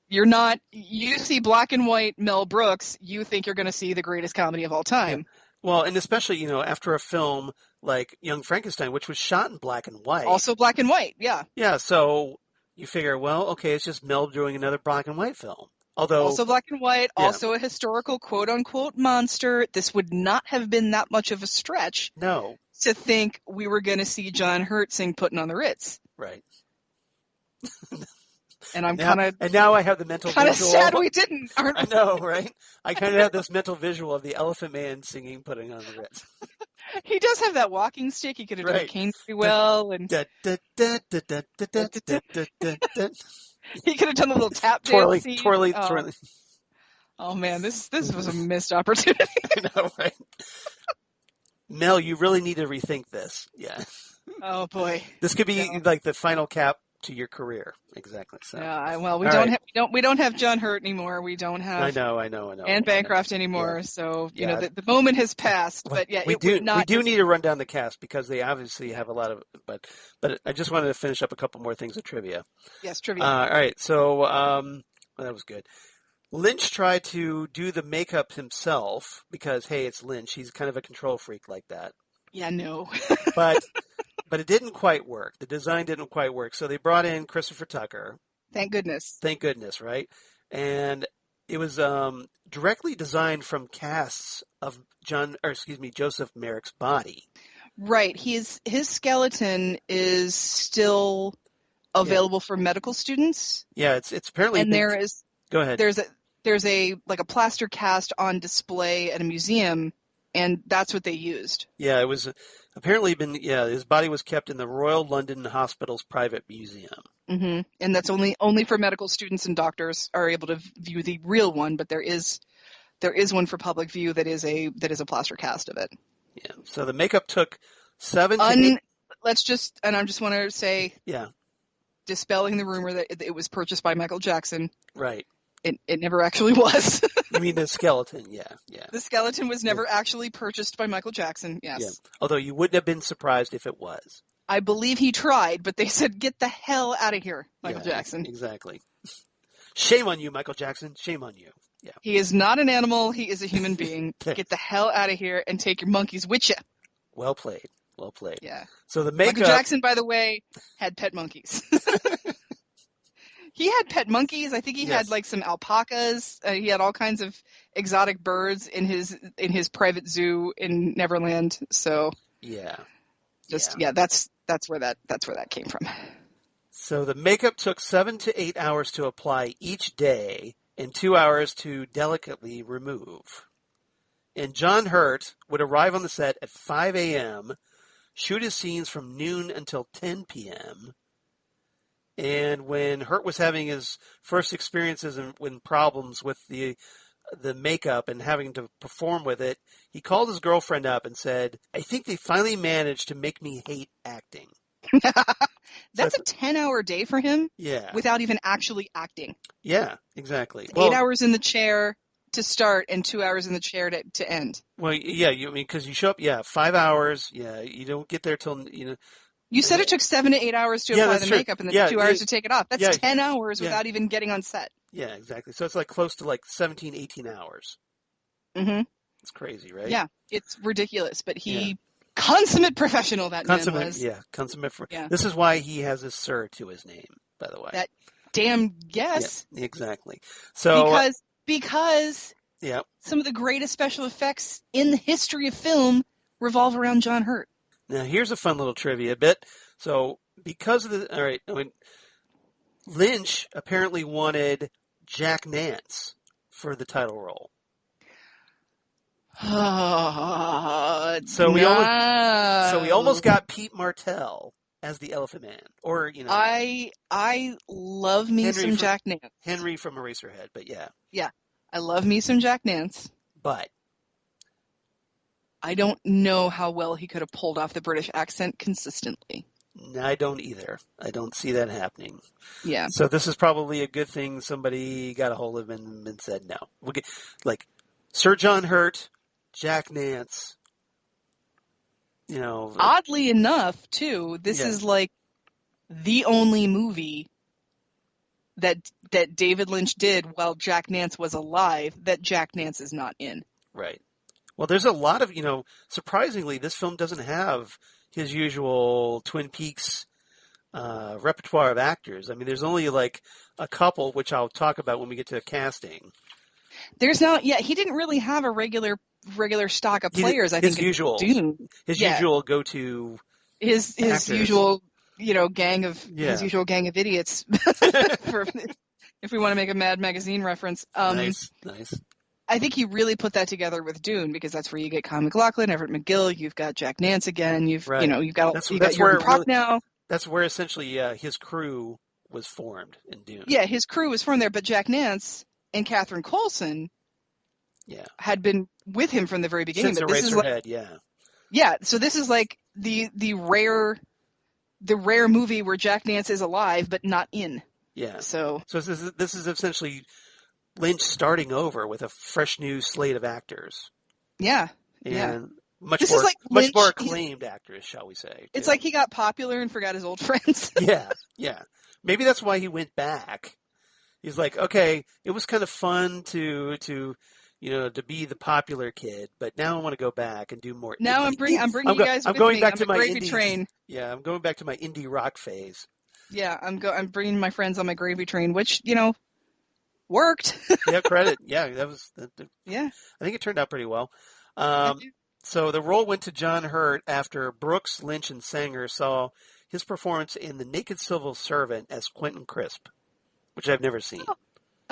You see black and white Mel Brooks, you think you're going to see the greatest comedy of all time. Yeah. Well, and especially, after a film like Young Frankenstein, which was shot in black and white. Also black and white, yeah. Yeah, so you figure, well, okay, it's just Mel doing another black and white film. Although also black and white, also a historical quote-unquote monster. This would not have been that much of a stretch. No. To think we were going to see John Hurt sing Puttin' on the Ritz. Right. And I'm kind of... And now I have the mental visual. Kind of sad we didn't, aren't we? I know, right? I kind of have this mental visual of the Elephant Man singing Putting on the Ritz. He does have that walking stick. He could have done Kane pretty well. And he could have done the little tap dance. Twirly. Oh, man, this was a missed opportunity. I know, right? Mel, you really need to rethink this. Yeah. Oh, boy. This could be like the final cap to your career. Exactly. So. Yeah, well, we don't have John Hurt anymore. We don't have I know. And Bancroft anymore. Yeah. So, the moment has passed, but yeah, we do need to run down the cast because they obviously have a lot of but I just wanted to finish up a couple more things of trivia. Yes, trivia. All right. So, that was good. Lynch tried to do the makeup himself because, hey, it's Lynch. He's kind of a control freak like that. Yeah, no. But it didn't quite work. The design didn't quite work. So they brought in Christopher Tucker. Thank goodness. Thank goodness, right? And it was directly designed from casts of Joseph Merrick's body. Right. His skeleton is still available for medical students. Yeah, it's apparently. And there is. Go ahead. There's a plaster cast on display at a museum, and that's what they used. Yeah, it was apparently his body was kept in the Royal London Hospital's private museum. Mm-hmm. And that's only for medical students and doctors are able to view the real one, but there is one for public view that is a plaster cast of it. Yeah. So the makeup took 7 to 8. I just want to say, dispelling the rumor that it was purchased by Michael Jackson. Right. It never actually was. You mean the skeleton? Yeah. The skeleton was never actually purchased by Michael Jackson, yes. Yeah. Although you wouldn't have been surprised if it was. I believe he tried, but they said, get the hell out of here, Michael Jackson. Exactly. Shame on you, Michael Jackson. Shame on you. Yeah. He is not an animal. He is a human being. Get the hell out of here and take your monkeys with you. Well played. Well played. Yeah. So the makeup... Michael Jackson, by the way, had pet monkeys. He had pet monkeys. I think he had like some alpacas. He had all kinds of exotic birds in his private zoo in Neverland. So that's where that came from. So the makeup took 7 to 8 hours to apply each day and 2 hours to delicately remove. And John Hurt would arrive on the set at 5 a.m., shoot his scenes from noon until 10 p.m., and when Hurt was having his first experiences and when problems with the makeup and having to perform with it, he called his girlfriend up and said, I think they finally managed to make me hate acting. That's a 10-hour day for him? Yeah. Without even actually acting. Yeah, exactly. 8 hours in the chair to start and 2 hours in the chair to end. Well, yeah, because you show up, 5 hours, you don't get there till, You said it took 7 to 8 hours to apply the makeup and then 2 hours to take it off. That's 10 hours without even getting on set. Yeah, exactly. So it's like close to like 17, 18 hours. Mm-hmm. It's crazy, right? Yeah, it's ridiculous. But consummate professional that man was. Yeah, consummate. This is why he has a Sir to his name, by the way. That damn yes. Yeah, exactly. So because some of the greatest special effects in the history of film revolve around John Hurt. Now, here's a fun little trivia bit. So, because of Lynch apparently wanted Jack Nance for the title role. So we almost got Pete Martell as the Elephant Man, or I love me some Jack Nance. Henry from Eraserhead, but yeah, I love me some Jack Nance, but I don't know how well he could have pulled off the British accent consistently. I don't either. I don't see that happening. Yeah. So this is probably a good thing somebody got a hold of him and said no. We'll get Sir John Hurt, Jack Nance. Oddly enough, too, this is like the only movie that David Lynch did while Jack Nance was alive that Jack Nance is not in. Right. Well, there's a lot of, surprisingly, this film doesn't have his usual Twin Peaks repertoire of actors. I mean, there's only like a couple, which I'll talk about when we get to casting. There's no, he didn't really have a regular stock of players. His usual go-to his usual gang of his usual gang of idiots. If we want to make a Mad Magazine reference, nice. I think he really put that together with Dune because that's where you get Con McLaughlin, Everett McGill. You've got Jack Nance again. You've got Jürgen Prochnow. That's where essentially his crew was formed in Dune. Yeah, his crew was formed there, but Jack Nance and Catherine Coulson had been with him from the very beginning. Since Eraserhead, Yeah, so this is like the rare movie where Jack Nance is alive but not in. Yeah. So this is essentially Lynch starting over with a fresh new slate of actors. Yeah. And much Lynch, more acclaimed actors, shall we say. It's like he got popular and forgot his old friends. Yeah. Maybe that's why he went back. He's like, okay, it was kind of fun to be the popular kid, but now I want to go back and do more. Now I'm bringing you guys with me. Back to my gravy indie train. Yeah, I'm going back to my indie rock phase. Yeah, I'm bringing my friends on my gravy train, which worked. Yeah, credit. Yeah, that was. Yeah, I think it turned out pretty well. So the role went to John Hurt after Brooks, Lynch, and Sanger saw his performance in The Naked Civil Servant as Quentin Crisp, which I've never seen. Oh,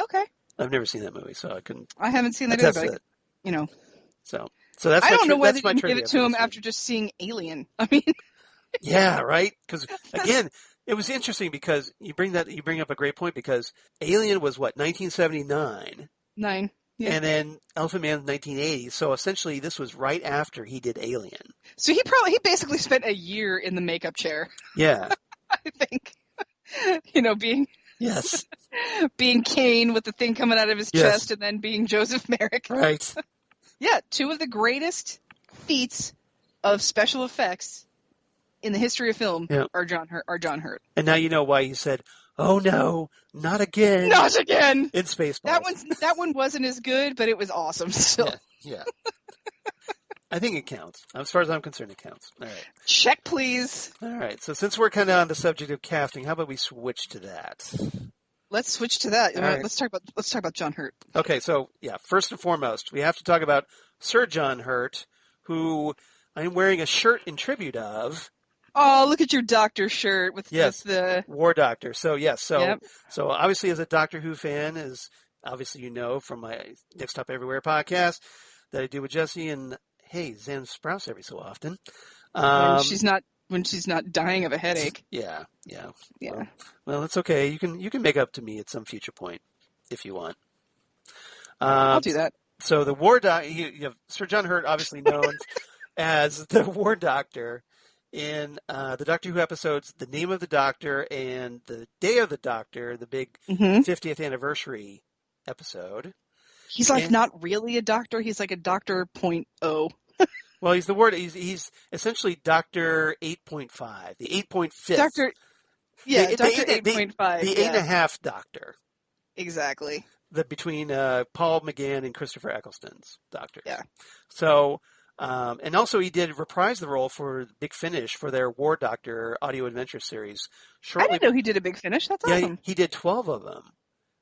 okay. I've never seen that movie, so I couldn't. I haven't seen that either, but So that's. I don't know whether you can give it to him after just seeing Alien. I mean. Yeah, right. Because again, it was interesting because you bring up a great point because Alien was what 1979. 9. Yeah. And then Elephant Man's 1980. So essentially, this was right after he did Alien. So he basically spent a year in the makeup chair. Yeah, I think. Being. Yes. Being Kane with the thing coming out of his chest and then being Joseph Merrick. Right. Yeah, two of the greatest feats of special effects in the history of film are John Hurt. And now you know why he said, "Oh no, not again." Not again. In Spaceballs. That one wasn't as good, but it was awesome still. Yeah. I think it counts. As far as I'm concerned, it counts. All right. Check, please. All right. So since we're kind of on the subject of casting, how about we switch to that? Let's switch to that. All right. Let's talk about John Hurt. Okay. So first and foremost, we have to talk about Sir John Hurt, who I'm wearing a shirt in tribute of. Oh, look at your Doctor shirt with the War Doctor. So Yep. So obviously, as a Doctor Who fan, as obviously from my Next Stop Everywhere podcast that I do with Jesse and Xan Sprouse every so often. When she's not dying of a headache. Yeah. Well, it's okay. You can make up to me at some future point if you want. I'll do that. So the War Doctor, you have Sir John Hurt, obviously known as the War Doctor in the Doctor Who episodes, The Name of the Doctor and The Day of the Doctor, the big 50th anniversary episode. He's not really a doctor. He's like a Doctor .0. Well, he's the word. He's essentially Doctor 8.5, the 8.5. Doctor 8.5. The 8.5 Doctor. Exactly. Between Paul McGann and Christopher Eccleston's doctors. Yeah. So, and also he did reprise the role for Big Finish for their War Doctor audio adventure series. I didn't know he did a Big Finish. That's awesome. He did 12 of them.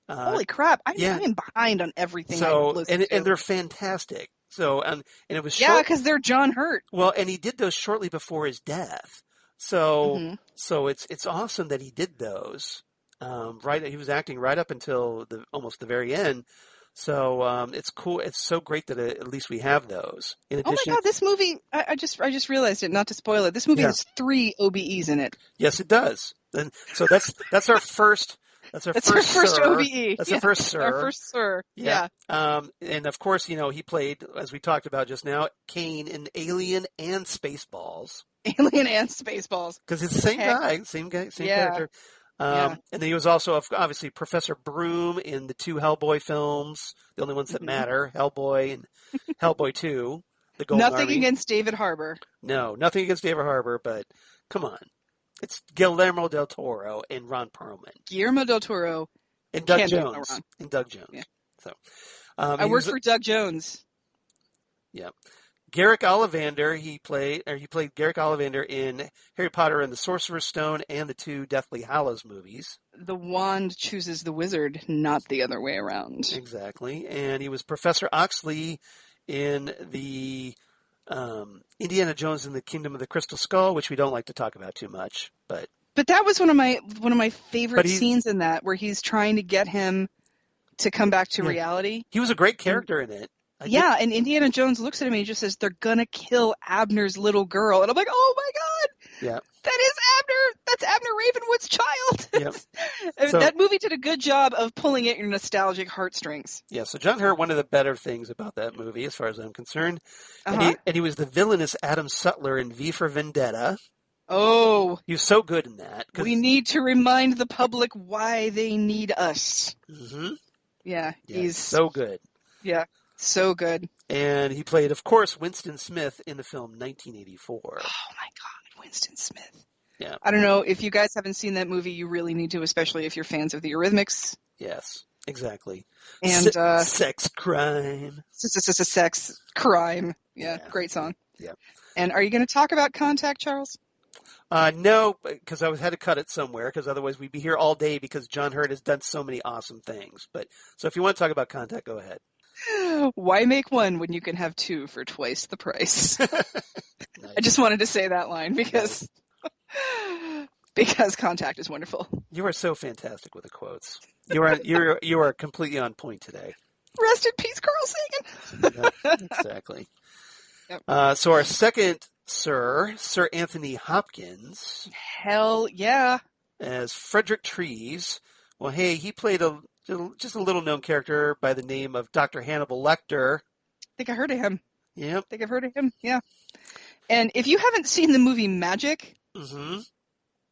Holy crap! I am behind on everything. So, and they're fantastic. So, and it was because they're John Hurt. Well, and he did those shortly before his death. So, so it's awesome that he did those. Right, he was acting right up until almost the very end. So it's cool. It's so great that at least we have those. In addition, oh my God, this movie! I just realized it. Not to spoil it. This movie has 3 OBEs in it. Yes, it does. And so that's our first. That's our first OBE. That's our first Sir. Our first Sir. Yeah. And of course, he played, as we talked about just now, Kane in Alien and Spaceballs. Alien and Spaceballs. Because it's the same guy, same character. And then he was also obviously Professor Broom in the 2 Hellboy films, the only ones that matter, Hellboy and Hellboy 2, the Golden Nothing Army. against David Harbour. No, nothing against David Harbour, but come on. It's Guillermo del Toro and Ron Perlman. Guillermo del Toro. And Doug Jones. Yeah. So, I worked for Doug Jones. Yeah. Garrick Ollivander, he played Garrick Ollivander in Harry Potter and the Sorcerer's Stone and the 2 Deathly Hallows movies. The wand chooses the wizard, not the other way around. Exactly. And he was Professor Oxley in the Indiana Jones and the Kingdom of the Crystal Skull, which we don't like to talk about too much, but that was one of my favorite scenes in that, where he's trying to get him to come back to reality. He was a great character in it. And Indiana Jones looks at him and he just says, "They're gonna kill Abner's little girl," and I'm like, "Oh my God, yeah, that is Abner. That's Abner Ravenwood's child." Yep. That movie did a good job of pulling at your nostalgic heartstrings. Yeah, so John Hurt, one of the better things about that movie, as far as I'm concerned, and he was the villainous Adam Sutler in V for Vendetta. Oh, he was so good in that. We need to remind the public why they need us. Mm-hmm. Yeah, he's so good. Yeah. So good. And he played, of course, Winston Smith in the film 1984. Oh, my God, Winston Smith. Yeah. I don't know. If you guys haven't seen that movie, you really need to, especially if you're fans of the Eurythmics. Yes, exactly. And sex crime. Sex crime. Yeah, great song. Yeah. And are you going to talk about Contact, Charles? No, because I had to cut it somewhere, because otherwise we'd be here all day, because John Hurt has done so many awesome things. So if you want to talk about Contact, go ahead. Why make one when you can have 2 for twice the price? Nice. I just wanted to say that line because Contact is wonderful. You are so fantastic with the quotes. You are completely on point today. Rest in peace, Carl Sagan. Yep, exactly. Yep. So our second Sir Anthony Hopkins. Hell yeah. As Frederick Treves. Well, hey, he played just a little-known character by the name of Dr. Hannibal Lecter. I think I heard of him. Yep. I think I've heard of him, yeah. And if you haven't seen the movie Magic, you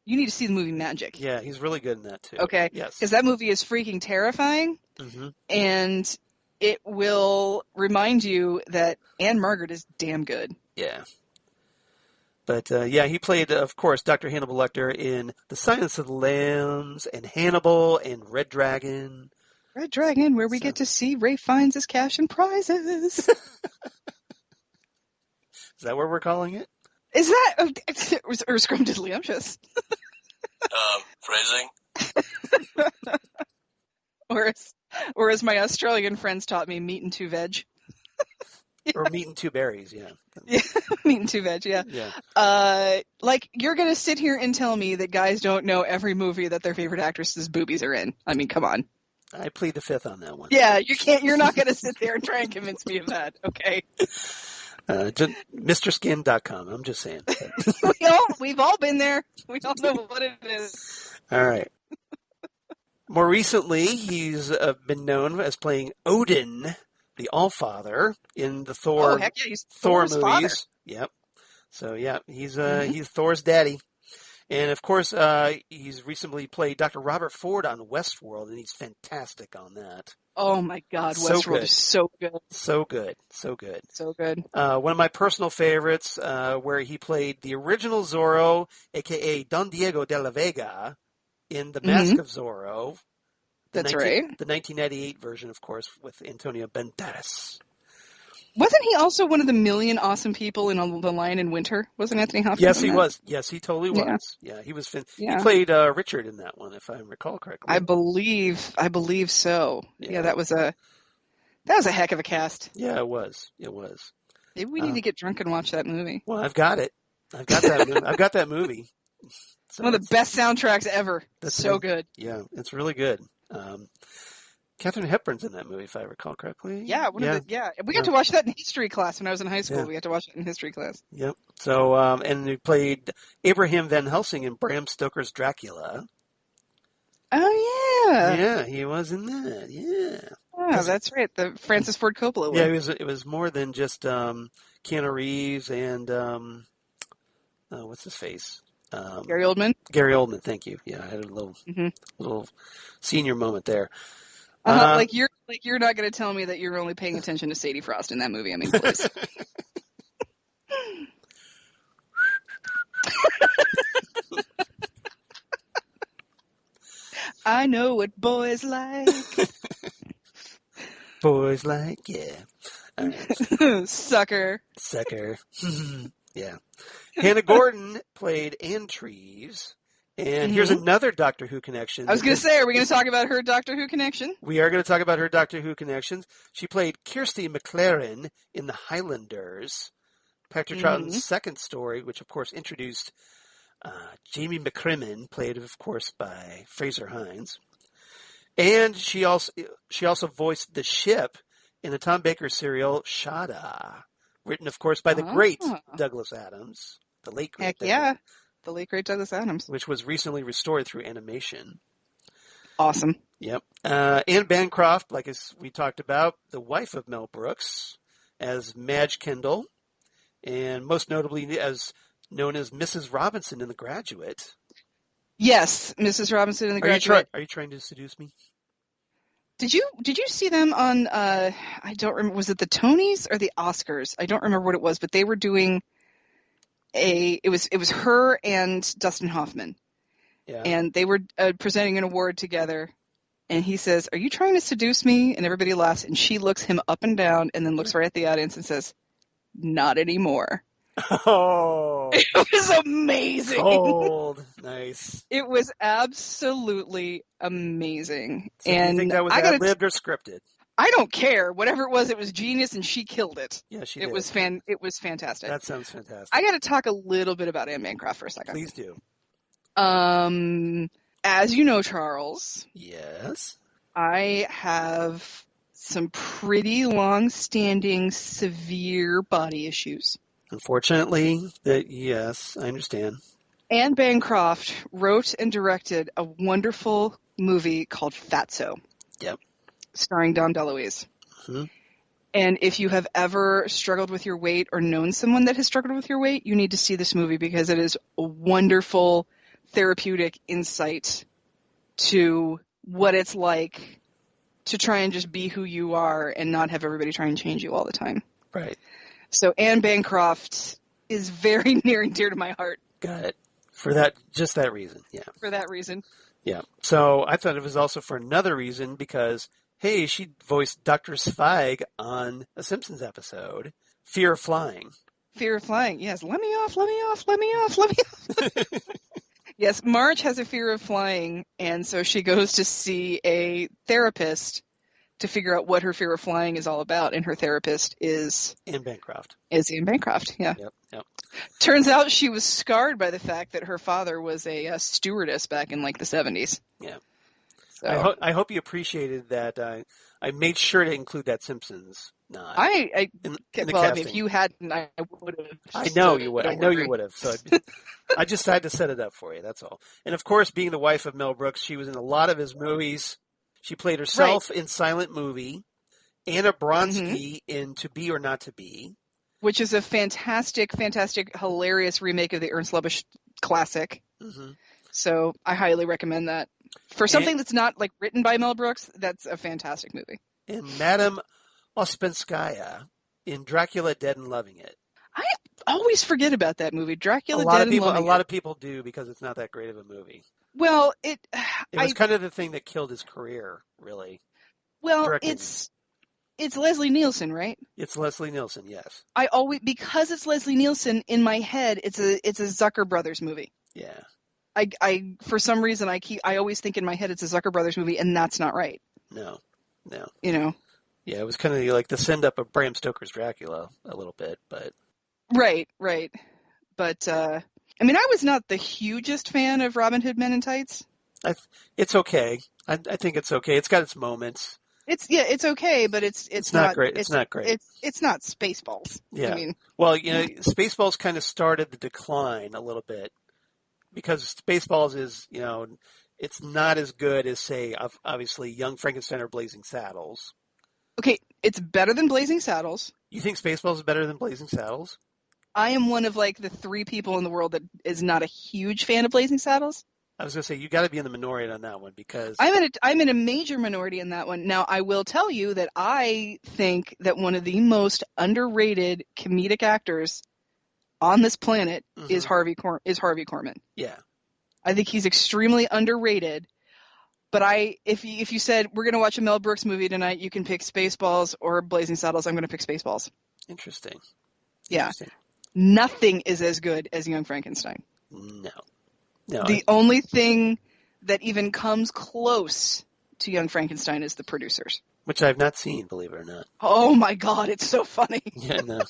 need to see the movie Magic. Yeah, he's really good in that, too. Okay. Yes. Because that movie is freaking terrifying, and it will remind you that Anne Margaret is damn good. Yeah. But, he played, of course, Dr. Hannibal Lecter in The Silence of the Lambs and Hannibal and Red Dragon. Red Dragon, where we get to see Ralph Fiennes as cash and prizes. Is that what we're calling it? Is that... or Scrumdiddlyumptious. Phrasing? or as my Australian friends taught me, meat and 2 veg. Or meat and 2 berries, yeah. Yeah, meat and 2 veg, yeah. You're going to sit here and tell me that guys don't know every movie that their favorite actress's boobies are in. I mean, come on. I plead the fifth on that one. Yeah, you're not going to sit there and try and convince me of that, okay? MrSkin.com, I'm just saying. We've all been there. We all know what it is. All right. More recently, he's been known as playing Odin, the Allfather, in the Thor, heck yeah, he's Thor Thor's movies. Father. Yep. So yeah, he's Thor's daddy. And of course, he's recently played Dr. Robert Ford on Westworld, and he's fantastic on that. Oh my God, So Westworld good. is so good. So good. So good. So good. One of my personal favorites, where he played the original Zorro, a.k.a. Don Diego de la Vega, in The Mask of Zorro. That's right. The 1998 version, of course, with Antonio Banderas. Wasn't he also one of the million awesome people in The Lion in Winter? Wasn't Anthony Hopkins? Yes, he was. Yes, he totally was. Yeah, he was. He played Richard in that one, if I recall correctly. I believe so. Yeah, that was a heck of a cast. Yeah, it was. It was. Maybe we need to get drunk and watch that movie. Well, I've got it. I've got that. I've got that movie. So one of the best soundtracks ever. That's so good. Yeah, it's really good. Katharine Hepburn's in that movie, if I recall correctly. Yeah, we got to watch that in history class when I was in high school. Yeah. We got to watch it in history class. Yep. So, and he played Abraham Van Helsing in Bram Stoker's Dracula. Oh yeah. Yeah, he was in that. Yeah. Oh, that's right. The Francis Ford Coppola one. Yeah, it was more than just Keanu Reeves and what's his face? Gary Oldman. Gary Oldman, thank you. Yeah, I had a little senior moment there. Like you're not going to tell me that you're only paying attention to Sadie Frost in that movie. I mean, please. I know what boys like. Boys like, yeah. All right. Sucker. Yeah. Hannah Gordon played Anne Treves. And here's another Doctor Who connection. I was going to say, are we going to talk about her Doctor Who connection? We are going to talk about her Doctor Who connections. She played Kirsty MacLaren in The Highlanders, Patrick Troughton's second story, which, of course, introduced Jamie McCrimmon, played, of course, by Fraser Hines. And she also voiced the ship in the Tom Baker serial Shada, written, of course, by the great Douglas Adams, the late great Douglas. Yeah. The late great Douglas Adams. Which was recently restored through animation. Awesome. Yep. Anne Bancroft, like as we talked about, the wife of Mel Brooks, as Madge Kendal, and most notably as known as Mrs. Robinson in The Graduate. Yes, Mrs. Robinson in The Graduate. Are you trying to seduce me? Did you see them on, I don't remember, was it the Tonys or the Oscars? I don't remember what it was, but they were doing it was her and Dustin Hoffman. Yeah. And they were presenting an award together, and he says, "Are you trying to seduce me?" And everybody laughs, and she looks him up and down and then looks right at the audience and says, "Not anymore." Oh. It was amazing. Cold. Nice. It was absolutely amazing. So and you think that was ad-libbed or scripted? I don't care. Whatever it was genius, and she killed it. Yeah, she did. It was fantastic. That sounds fantastic. I got to talk a little bit about Anne Bancroft for a second. Please do. As you know, Charles. Yes. I have some pretty long-standing, severe body issues. Unfortunately, yes, I understand. Anne Bancroft wrote and directed a wonderful movie called Fatso. Yep. Starring Dom DeLuise. Mm-hmm. And if you have ever struggled with your weight or known someone that has struggled with your weight, you need to see this movie because it is a wonderful therapeutic insight to what it's like to try and just be who you are and not have everybody try and change you all the time. Right. So Anne Bancroft is very near and dear to my heart. Got it. Just that reason, yeah. For that reason. Yeah. So I thought it was also for another reason because, hey, she voiced Dr. Zweig on a Simpsons episode, Fear of Flying. Fear of Flying, yes. Let me off. Yes, Marge has a fear of flying, and so she goes to see a therapist to figure out what her fear of flying is all about, and her therapist is Anne Bancroft. Anne Bancroft, yeah. Yep. Turns out she was scarred by the fact that her father was a stewardess back in like the 70s. Yeah. So. I hope you appreciated that. I made sure to include that Simpsons nod. In the casting. I mean, if you hadn't, I would have. I know you would. You would have. So I just had to set it up for you. That's all. And of course, being the wife of Mel Brooks, she was in a lot of his movies. She played herself in Silent Movie, Anna Bronsky in To Be or Not to Be, which is a fantastic, hilarious remake of the Ernst Lubitsch classic. Mm-hmm. So I highly recommend that. For something that's not like written by Mel Brooks, that's a fantastic movie. And Madame Ospenskaya in Dracula Dead and Loving It. I always forget about that movie, Dracula A lot Dead of and people, Loving a lot It. of people do because it's not that great of a movie. Well, It was kind of the thing that killed his career, really. Well, Directing. it's Leslie Nielsen, right? It's Leslie Nielsen, yes. Because it's Leslie Nielsen in my head, it's a Zucker Brothers movie. Yeah. I for some reason I always think in my head it's a Zucker Brothers movie, and that's not right. No. You know. Yeah, it was kind of like the send up of Bram Stoker's Dracula a little bit, but. Right. But I mean, I was not the hugest fan of Robin Hood Men in Tights. It's okay. I think it's okay. It's got its moments. It's okay, but it's not great. It's not great. It's not Spaceballs. Yeah. I mean, well, Spaceballs kind of started the decline a little bit because Spaceballs is, it's not as good as, say, obviously Young Frankenstein or Blazing Saddles. Okay, it's better than Blazing Saddles. You think Spaceballs is better than Blazing Saddles? I am one of like the 3 people in the world that is not a huge fan of Blazing Saddles. I was going to say, you got to be in the minority on that one because I'm in a major minority in that one. Now, I will tell you that I think that one of the most underrated comedic actors on this planet is Harvey Korman. Yeah. I think he's extremely underrated. But if you said we're going to watch a Mel Brooks movie tonight, you can pick Spaceballs or Blazing Saddles. I'm going to pick Spaceballs. Interesting. Yeah. Nothing is as good as Young Frankenstein. No. The only thing that even comes close to Young Frankenstein is The Producers. Which I've not seen, believe it or not. Oh my God, it's so funny. Yeah, no.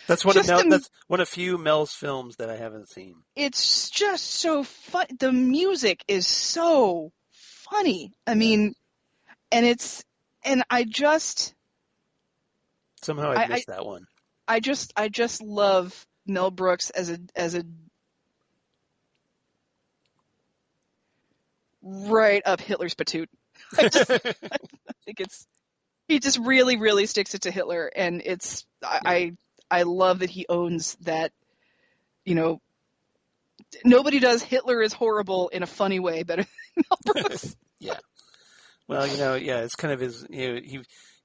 That's one of few Mel's films that I haven't seen. It's just so fun. The music is so funny. I mean, and I just somehow I missed that one. I just love Mel Brooks as a right up Hitler's patoot. I think he just really, really sticks it to Hitler, and I love that he owns that. Nobody does Hitler is horrible in a funny way better than Mel Brooks. Yeah. Well, it's kind of his.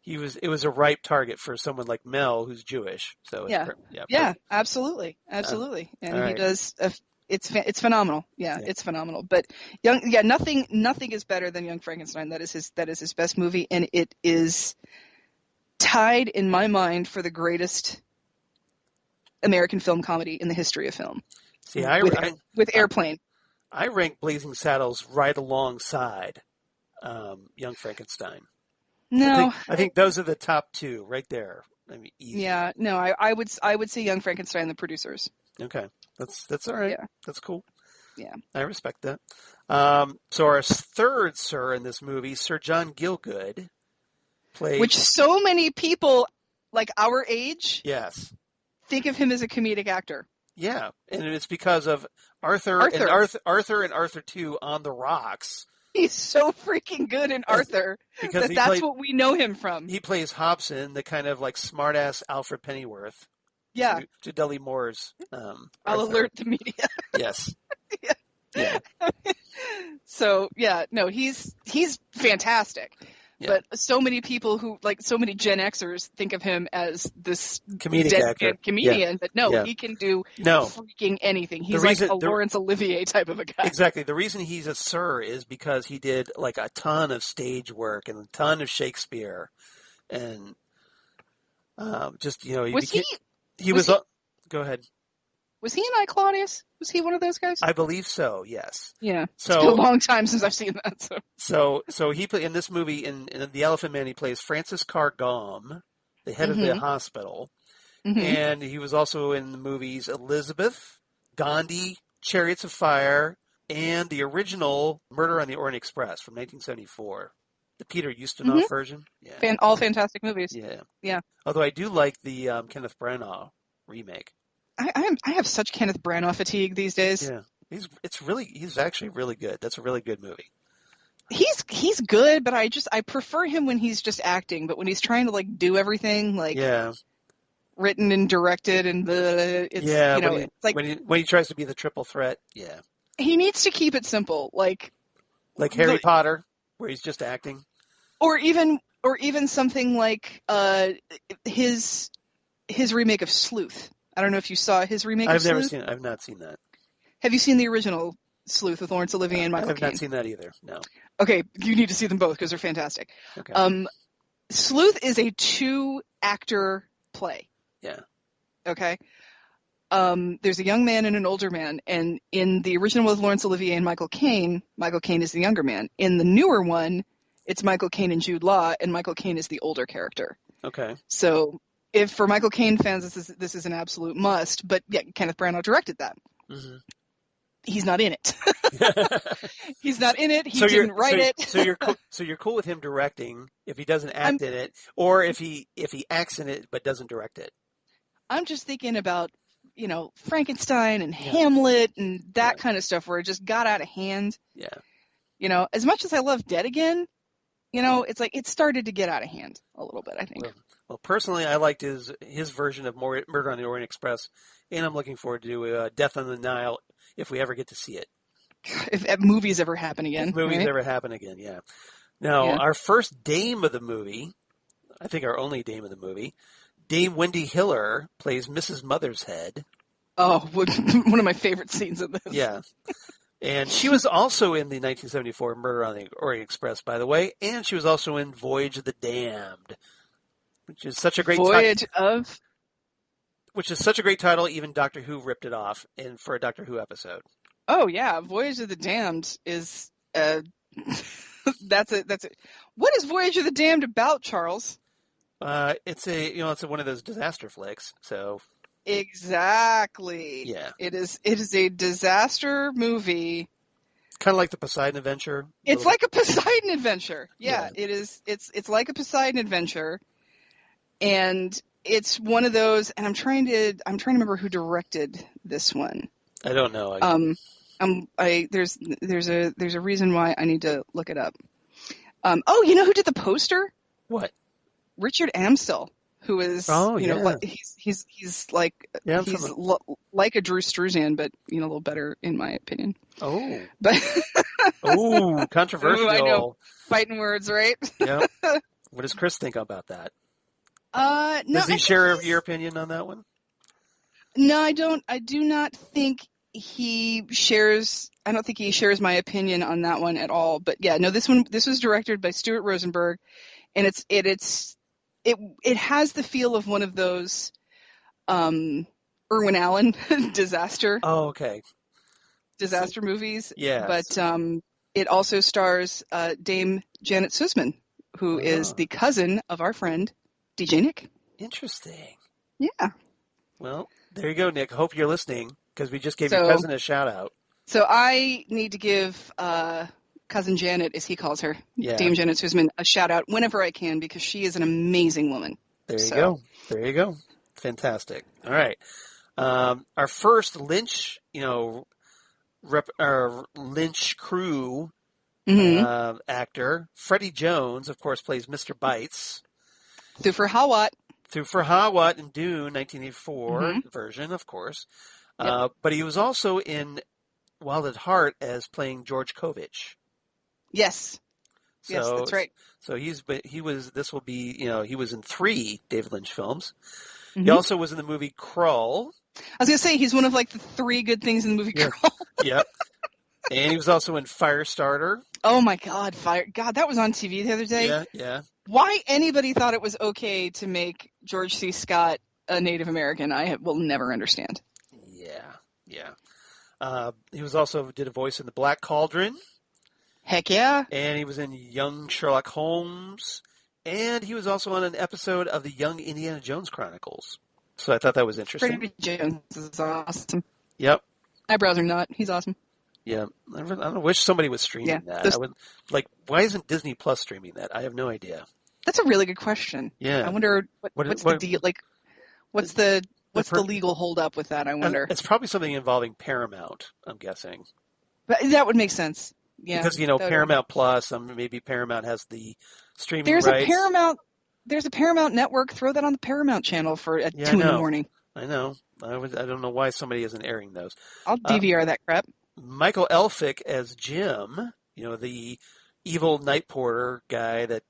It was a ripe target for someone like Mel, who's Jewish. So absolutely, and right. He does. It's phenomenal. Yeah, it's phenomenal. But nothing is better than Young Frankenstein. That is his best movie, and it is tied in my mind for the greatest American film comedy in the history of film. See, with Airplane. I rank Blazing Saddles right alongside Young Frankenstein. No, I think those are the top 2 right there. I mean, easy. Yeah, no, I would say Young Frankenstein, The Producers. Okay, that's all right. Yeah. That's cool. Yeah, I respect that. So our third Sir in this movie, Sir John Gielgud, plays. Which so many people, like our age, yes, think of him as a comedic actor. Yeah, and it's because of Arthur and Arthur 2 on the Rocks. He's so freaking good in Arthur that's what we know him from. He plays Hobson, the kind of like smartass Alfred Pennyworth. Yeah. To Dudley Moore's. I'll alert the media. Yes. Yeah. So no, he's fantastic. Yeah. But so many people so many Gen Xers think of him as this comedian, but no, he can do freaking anything. He's like a Laurence Olivier type of a guy. Exactly. The reason he's a Sir is because he did like a ton of stage work and a ton of Shakespeare, and go ahead. Was he in I, Claudius? Was he one of those guys? I believe so. Yes. Yeah. So it's been a long time since I've seen that. So he in this movie in The Elephant Man. He plays Francis Carr Gomm, the head of the hospital, and he was also in the movies Elizabeth, Gandhi, Chariots of Fire, and the original Murder on the Orient Express from 1974, the Peter Ustinov version. Yeah. All fantastic movies. Yeah. Yeah. Although I do like the Kenneth Branagh remake. I have such Kenneth Branagh fatigue these days. Yeah, he's actually really good. That's a really good movie. He's good, but I prefer him when he's just acting. But when he's trying to like do everything, like written and directed, and it's it's like when he tries to be the triple threat, yeah. He needs to keep it simple, like Harry Potter, where he's just acting, or even something like his remake of Sleuth. I don't know if you saw his remake. I've not seen that. Have you seen the original Sleuth with Laurence Olivier and Michael Caine? I have not seen that either. No. Okay, you need to see them both because they're fantastic. Okay. Sleuth is a 2-actor play. Yeah. Okay. There's a young man and an older man, and in the original with Laurence Olivier and Michael Caine is the younger man. In the newer one, it's Michael Caine and Jude Law, and Michael Caine is the older character. Okay. So, if for Michael Caine fans, this is an absolute must. But yeah, Kenneth Branagh directed that. Mm-hmm. He's not in it. He's not in it. He didn't write it. So you're cool with him directing if he doesn't act in it, or if he acts in it but doesn't direct it. I'm just thinking about Frankenstein and Hamlet and that kind of stuff where it just got out of hand. Yeah. As much as I love Dead Again, it's like it started to get out of hand a little bit, I think. Well, personally, I liked his version of Murder on the Orient Express, and I'm looking forward to Death on the Nile if we ever get to see it. If movies ever happen again. If movies ever happen again, yeah. Now, our first dame of the movie, I think our only dame of the movie, Dame Wendy Hiller plays Mrs. Mothershead. Oh, one of my favorite scenes of this. Yeah. And she was also in the 1974 Murder on the Orient Express, by the way, and she was also in Voyage of the Damned, which is such a great title. Which is such a great title, even Doctor Who ripped it off for a Doctor Who episode. Oh yeah, Voyage of the Damned is that's it. What is Voyage of the Damned about, Charles? It's one of those disaster flicks. So exactly. Yeah. It is a disaster movie. Kind of like the Poseidon Adventure. It's like a Poseidon Adventure. Yeah, it is. It's like a Poseidon Adventure, and it's one of those. And I'm trying to remember who directed this one. I don't know. There's a reason why I need to look it up. You know who did the poster? What? Richard Amstel, who is he's like like a Drew Struzan, but a little better in my opinion. Oh, but controversial. Ooh, I know, fighting words, right? Yeah. What does Chris think about that? No, does he share your opinion on that one? No, I don't. I do not think he shares. I don't think he shares my opinion on that one at all. But yeah, no, this was directed by Stuart Rosenberg, and it has the feel of one of those Irwin Allen disaster. Oh, okay. Disaster movies. Yeah. But it also stars Dame Janet Sussman, who is the cousin of our friend DJ Nick. Interesting. Yeah. Well, there you go, Nick. Hope you're listening because we just gave your cousin a shout out. So I need to give Cousin Janet, as he calls her, Dame Janet Sussman, a shout out whenever I can because she is an amazing woman. There you go. Fantastic. All right. Our first Lynch, our Lynch crew actor, Freddie Jones, of course, plays Mr. Bites. Thufir Hawat in Dune, 1984 version, of course. Yep. But he was also in Wild at Heart as playing George Kovich. Yes. Yes, that's right. So he was in 3 David Lynch films. Mm-hmm. He also was in the movie Krull. I was going to say, he's one of like the 3 good things in the movie Krull. Yep. And he was also in Firestarter. Oh my God, God, that was on TV the other day. Yeah. Why anybody thought it was okay to make George C. Scott a Native American, I will never understand. Yeah. He was also did a voice in The Black Cauldron. Heck yeah. And he was in Young Sherlock Holmes. And he was also on an episode of the Young Indiana Jones Chronicles. So I thought that was interesting. Freddie Jones is awesome. Yep. Eyebrows are not. He's awesome. Yeah. I wish somebody was streaming that. Why isn't Disney Plus streaming that? I have no idea. That's a really good question. Yeah. I wonder what's the deal? Like, what's the legal holdup with that? I wonder. It's probably something involving Paramount, I'm guessing. But that would make sense. Yeah. Because Paramount Plus, maybe Paramount has the streaming rights. There's a Paramount network. Throw that on the Paramount channel at 2 in the morning. I know. I don't know why somebody isn't airing those. I'll DVR that crap. Michael Elphick as Jim, the evil night porter guy that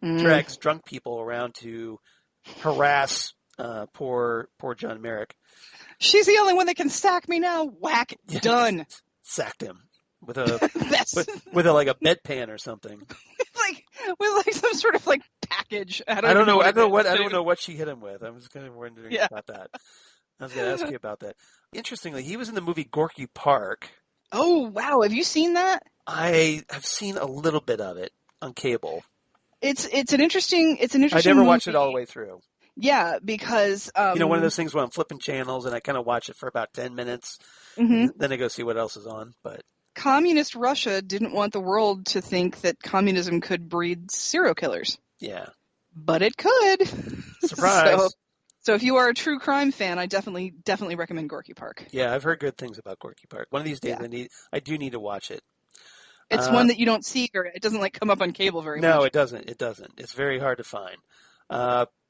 drags drunk people around to harass poor John Merrick. She's the only one that can sack me now. Whack. Yeah, done. Sacked him with a with a bedpan or something. with some sort of package. I don't know what she hit him with. I was kind of wondering about that. I was going to ask you about that. Interestingly, he was in the movie Gorky Park. Oh wow! Have you seen that? I have seen a little bit of it on cable. It's an interesting. I never watched it all the way through. Yeah, because one of those things where I'm flipping channels and I kind of watch it for about 10 minutes, and then I go see what else is on. But communist Russia didn't want the world to think that communism could breed serial killers. Yeah, but it could. Surprise! So if you are a true crime fan, I definitely recommend Gorky Park. Yeah, I've heard good things about Gorky Park. One of these days, I do need to watch it. It's one that you don't see, or it doesn't come up on cable very much. No, it doesn't. It doesn't. It's very hard to find.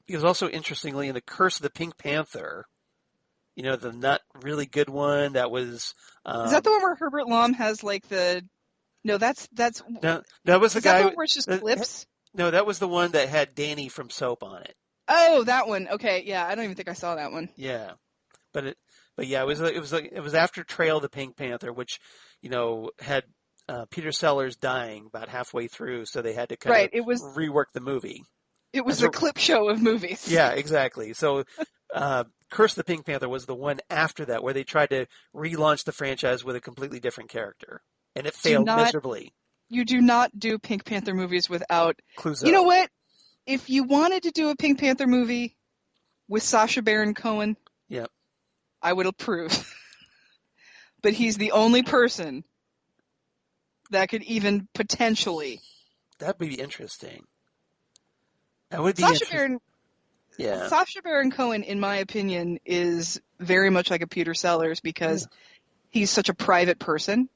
He was also, interestingly, in The Curse of the Pink Panther, the not really good one that was... is that the one where Herbert Lom has, No, that's... No, that was the guy... Is that the one where it's just clips? No, that was the one that had Danny from Soap on it. Oh, that one. Okay, yeah, I don't even think I saw that one. Yeah. But yeah, it was after Trail of the Pink Panther, which, had Peter Sellers dying about halfway through, so they had to kind of rework the movie. It was the clip show of movies. Yeah, exactly. So, Curse of the Pink Panther was the one after that, where they tried to relaunch the franchise with a completely different character, and it failed miserably. You do not do Pink Panther movies without Clouseau. You know what? If you wanted to do a Pink Panther movie with Sacha Baron Cohen, I would approve. But he's the only person that could even potentially. That'd be interesting. That would be Sacha Baron Cohen, in my opinion, is very much like a Peter Sellers because he's such a private person.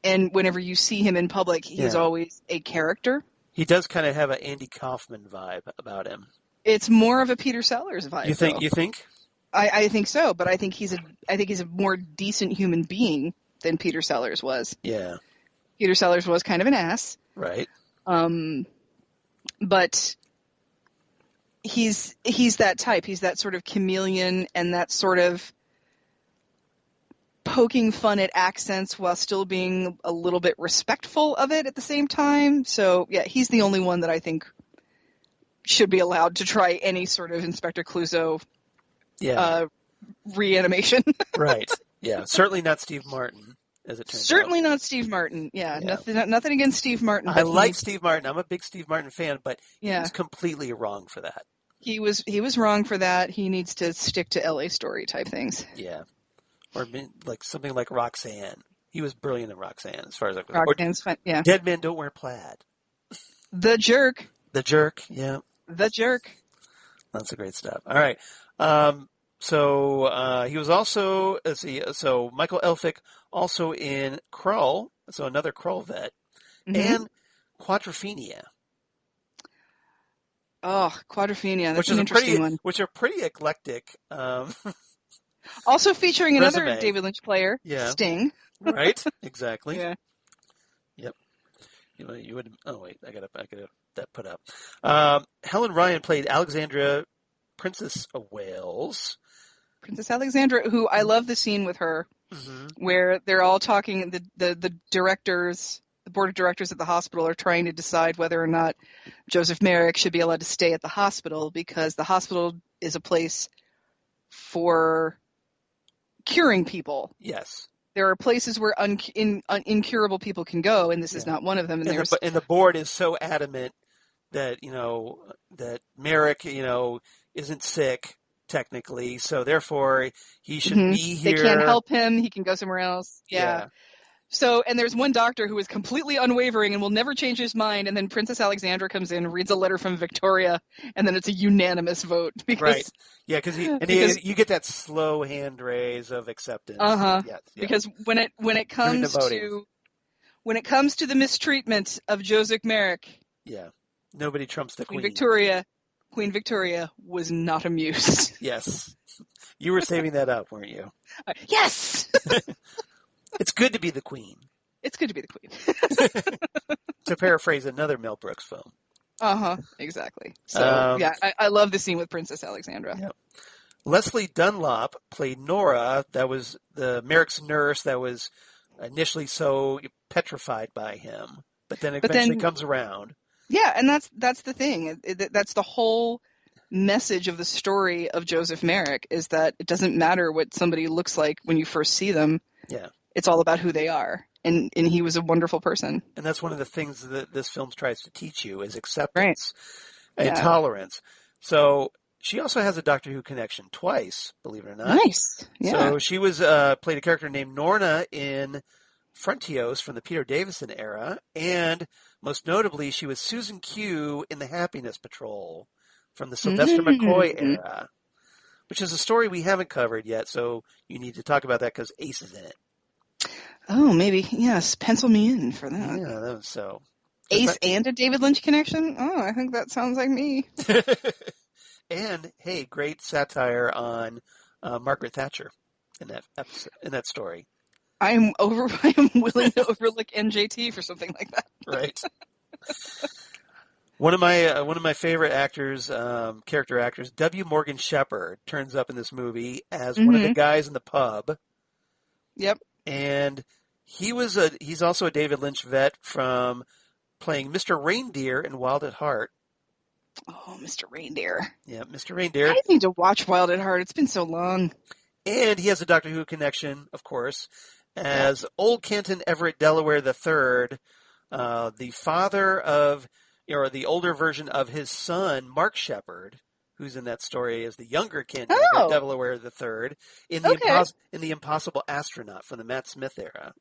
And whenever you see him in public, he's always a character. He does kind of have an Andy Kaufman vibe about him. It's more of a Peter Sellers vibe. You think? You think? I think so, but I think he's a more decent human being than Peter Sellers was. Yeah. Peter Sellers was kind of an ass. Right. But he's that type. He's that sort of chameleon and that sort of poking fun at accents while still being a little bit respectful of it at the same time. So, yeah, he's the only one that I think should be allowed to try any sort of Inspector Clouseau reanimation. Right. Yeah. Certainly not Steve Martin, as it turns out. Certainly not Steve Martin. Yeah. Nothing against Steve Martin. I like Steve Martin. I'm a big Steve Martin fan, but he was completely wrong for that. He was wrong for that. He needs to stick to LA Story type things. Yeah. Or something like Roxanne. He was brilliant in Roxanne, as far as I can. Roxanne's fun, yeah. Dead Men Don't Wear Plaid. The Jerk. The Jerk, yeah. The Jerk. That's the great stuff. All right. So he was also, so Michael Elphick also in Krull, so another Krull vet, and Quadrophenia. Oh, Quadrophenia. That's an interesting one. Which are pretty eclectic. Also featuring another David Lynch player, Sting. Right, exactly. Yeah. Yep. You would. Oh wait, I got that put up. Helen Ryan played Alexandra, Princess of Wales. Princess Alexandra, who I love the scene with her, where they're all talking. The directors, the board of directors at the hospital, are trying to decide whether or not Joseph Merrick should be allowed to stay at the hospital because the hospital is a place for curing people. Yes. There are places where incurable people can go, and this is not one of them. And the board is so adamant that, that Merrick, isn't sick technically, so therefore he should be here. They can't help him. He can go somewhere else. Yeah. So, and there's one doctor who is completely unwavering and will never change his mind, and then Princess Alexandra comes in, reads a letter from Victoria, and then it's a unanimous vote. Because, yeah, because you get that slow hand raise of acceptance. Yes. Because when it comes to the mistreatment of Joseph Merrick, Nobody trumps the Queen. Queen Victoria was not amused. Yes. You were saving that up, weren't you? Yes! It's good to be the Queen. It's good to be the Queen. To paraphrase another Mel Brooks film. Exactly. So, I love the scene with Princess Alexandra. Yep. Leslie Dunlop played Nora. That was the Merrick's nurse that was initially so petrified by him, but then eventually comes around. Yeah, and that's the thing. That's the whole message of the story of Joseph Merrick, is that it doesn't matter what somebody looks like when you first see them. Yeah. It's all about who they are. And he was a wonderful person. And that's one of the things that this film tries to teach you is acceptance and tolerance. So she also has a Doctor Who connection twice, believe it or not. Nice. Yeah. So she was played a character named Norna in Frontios from the Peter Davison era, and most notably, she was Susan Q in the Happiness Patrol from the Sylvester McCoy era, which is a story we haven't covered yet, so you need to talk about that because Ace is in it. Oh, maybe. Yes, pencil me in for that. Yeah, that was so. Ace and a David Lynch connection? Oh, I think that sounds like me. And, hey, great satire on Margaret Thatcher in that episode, in that story. I am willing to overlook NJT for something like that. Right. One of my favorite actors, character actors, W. Morgan Shepherd, turns up in this movie as one of the guys in the pub. Yep. And he's also a David Lynch vet from playing Mr. Reindeer in Wild at Heart. Oh, Mr. Reindeer. Yeah, Mr. Reindeer. I need to watch Wild at Heart. It's been so long. And he has a Doctor Who connection, of course, as Old Kenton Everett Delaware III, the father of, or the older version of his son, Mark Shepherd, who's in that story as the younger Kenton Everett Delaware III, in the Impossible Astronaut from the Matt Smith era.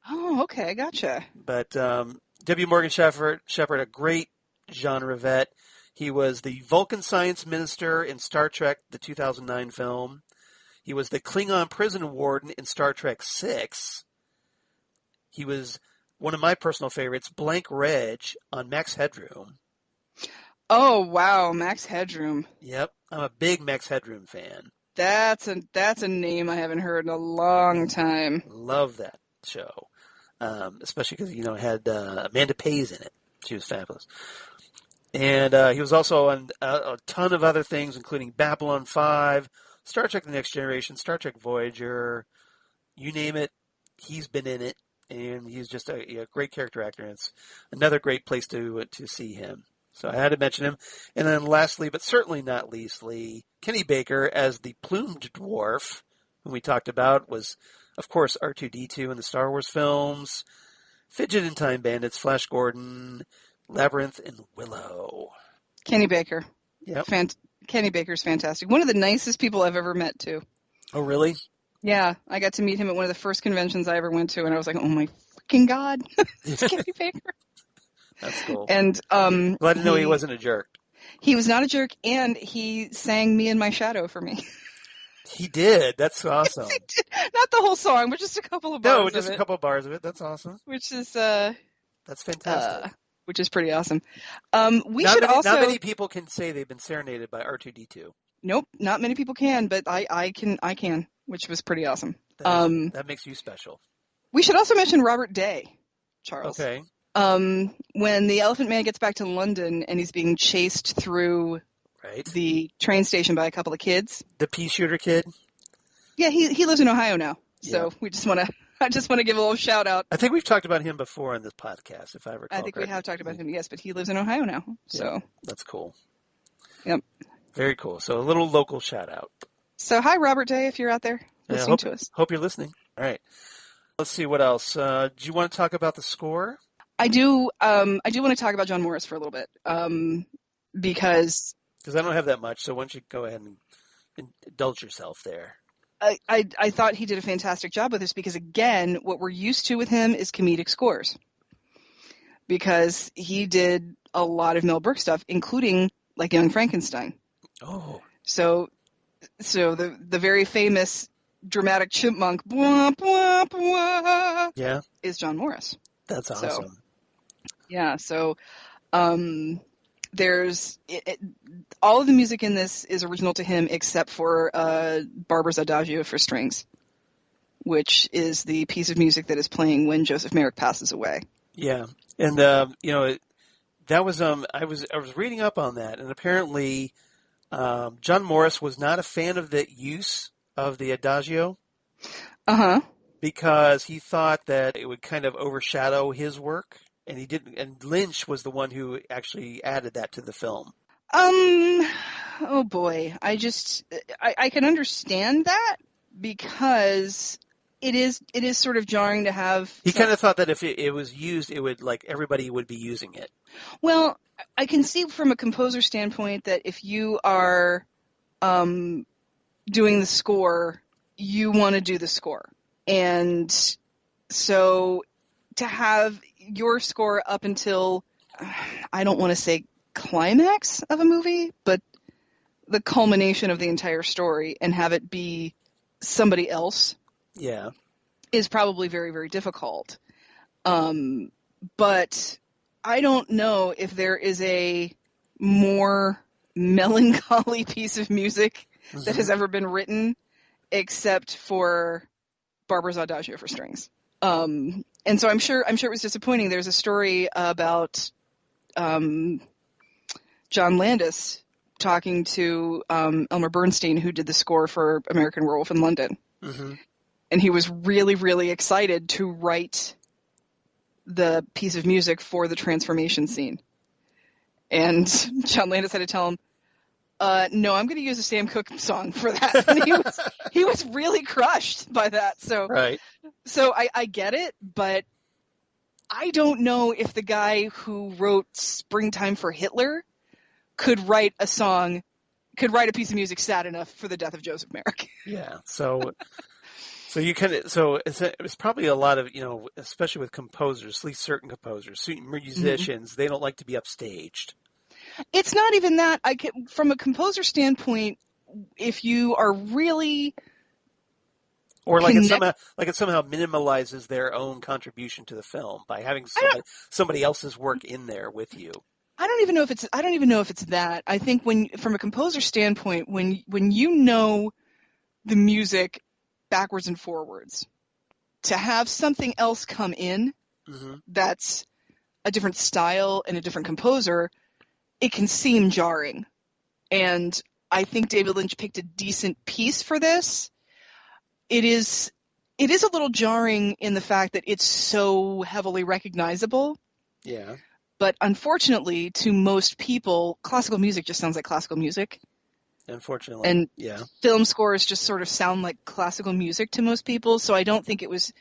Oh, okay, gotcha. But W. Morgan Shepherd, a great genre vet. He was the Vulcan science minister in Star Trek, the 2009 film. He was the Klingon prison warden in Star Trek VI. He was one of my personal favorites, Blank Reg, on Max Headroom. Oh, wow, Max Headroom. Yep, I'm a big Max Headroom fan. That's a name I haven't heard in a long time. Love that show, especially because, it had Amanda Pays in it. She was fabulous. And he was also on a ton of other things, including Babylon 5, Star Trek The Next Generation, Star Trek Voyager, you name it, he's been in it, and he's just a great character actor, and it's another great place to see him. So I had to mention him. And then lastly, but certainly not leastly, Kenny Baker as the plumed dwarf, whom we talked about, was, of course, R2-D2 in the Star Wars films, Fidget and Time Bandits, Flash Gordon, Labyrinth, and Willow. Kenny Baker. Yep. Kenny Baker's fantastic. One of the nicest people I've ever met, too. Oh, really? Yeah, I got to meet him at one of the first conventions I ever went to, and I was like, oh my freaking God, it's Kenny Baker. That's cool. And glad to know he wasn't a jerk. He was not a jerk, and he sang Me and My Shadow for me. He did. That's awesome. Yes, he did. Not the whole song, but just a couple of bars. No, just a couple of bars of it. That's awesome. Which is that's fantastic. Which is pretty awesome. Not many people can say they've been serenaded by R2-D2. Nope, not many people can, but I can, which was pretty awesome. That makes you special. We should also mention Robert Day, Charles. Okay. When the Elephant Man gets back to London and he's being chased through the train station by a couple of kids. The pea shooter kid? Yeah, he lives in Ohio now. So I just want to give a little shout out. I think we've talked about him before on this podcast, if I recall. I think we have talked about him, yes, but he lives in Ohio now. So yeah, that's cool. Yep. Very cool. So a little local shout out. So hi, Robert Day, if you're out there listening to us. Hope you're listening. All right. Let's see what else. Do you want to talk about the score? I do want to talk about John Morris for a little bit, because I don't have that much. So why don't you go ahead and indulge yourself there? I thought he did a fantastic job with this because, again, what we're used to with him is comedic scores. Because he did a lot of Mel Brooks stuff, including like Young Frankenstein. Oh. So the very famous dramatic chipmunk blah, blah, blah, is John Morris. That's awesome. So all of the music in this is original to him except for Barbara's Adagio for strings, which is the piece of music that is playing when Joseph Merrick passes away. Yeah, and that was I was reading up on that, and apparently John Morris was not a fan of the use of the Adagio. Because he thought that it would kind of overshadow his work, and he didn't. And Lynch was the one who actually added that to the film. Oh boy, I can understand that because it is sort of jarring to have. He kind of thought that if it was used, it would everybody would be using it. Well, I can see from a composer standpoint that if you are doing the score, you want to do the score. And so to have your score up until, I don't want to say climax of a movie, but the culmination of the entire story and have it be somebody else is probably very, very difficult. But I don't know if there is a more melancholy piece of music that has ever been written except for Barbara's Adagio for strings. And so I'm sure it was disappointing. There's a story about John Landis talking to Elmer Bernstein, who did the score for American Werewolf in London. And he was really, really excited to write the piece of music for the transformation scene. And John Landis had to tell him, no, I'm going to use a Sam Cooke song for that. And he was really crushed by that. So I get it, but I don't know if the guy who wrote Springtime for Hitler could write a piece of music sad enough for the death of Joseph Merrick. Yeah. So it's probably a lot of, especially with composers, at least certain composers, certain musicians, they don't like to be upstaged. It's not even that. From a composer standpoint, if you are really, or it somehow minimalizes their own contribution to the film by having somebody else's work in there with you. I don't even know if it's that. I think from a composer standpoint, when you know the music backwards and forwards, to have something else come in that's a different style and a different composer, it can seem jarring. And I think David Lynch picked a decent piece for this. It is a little jarring in the fact that it's so heavily recognizable. Yeah. But unfortunately, to most people, classical music just sounds like classical music. Unfortunately. And yeah. Film scores just sort of sound like classical music to most people. So I don't think it was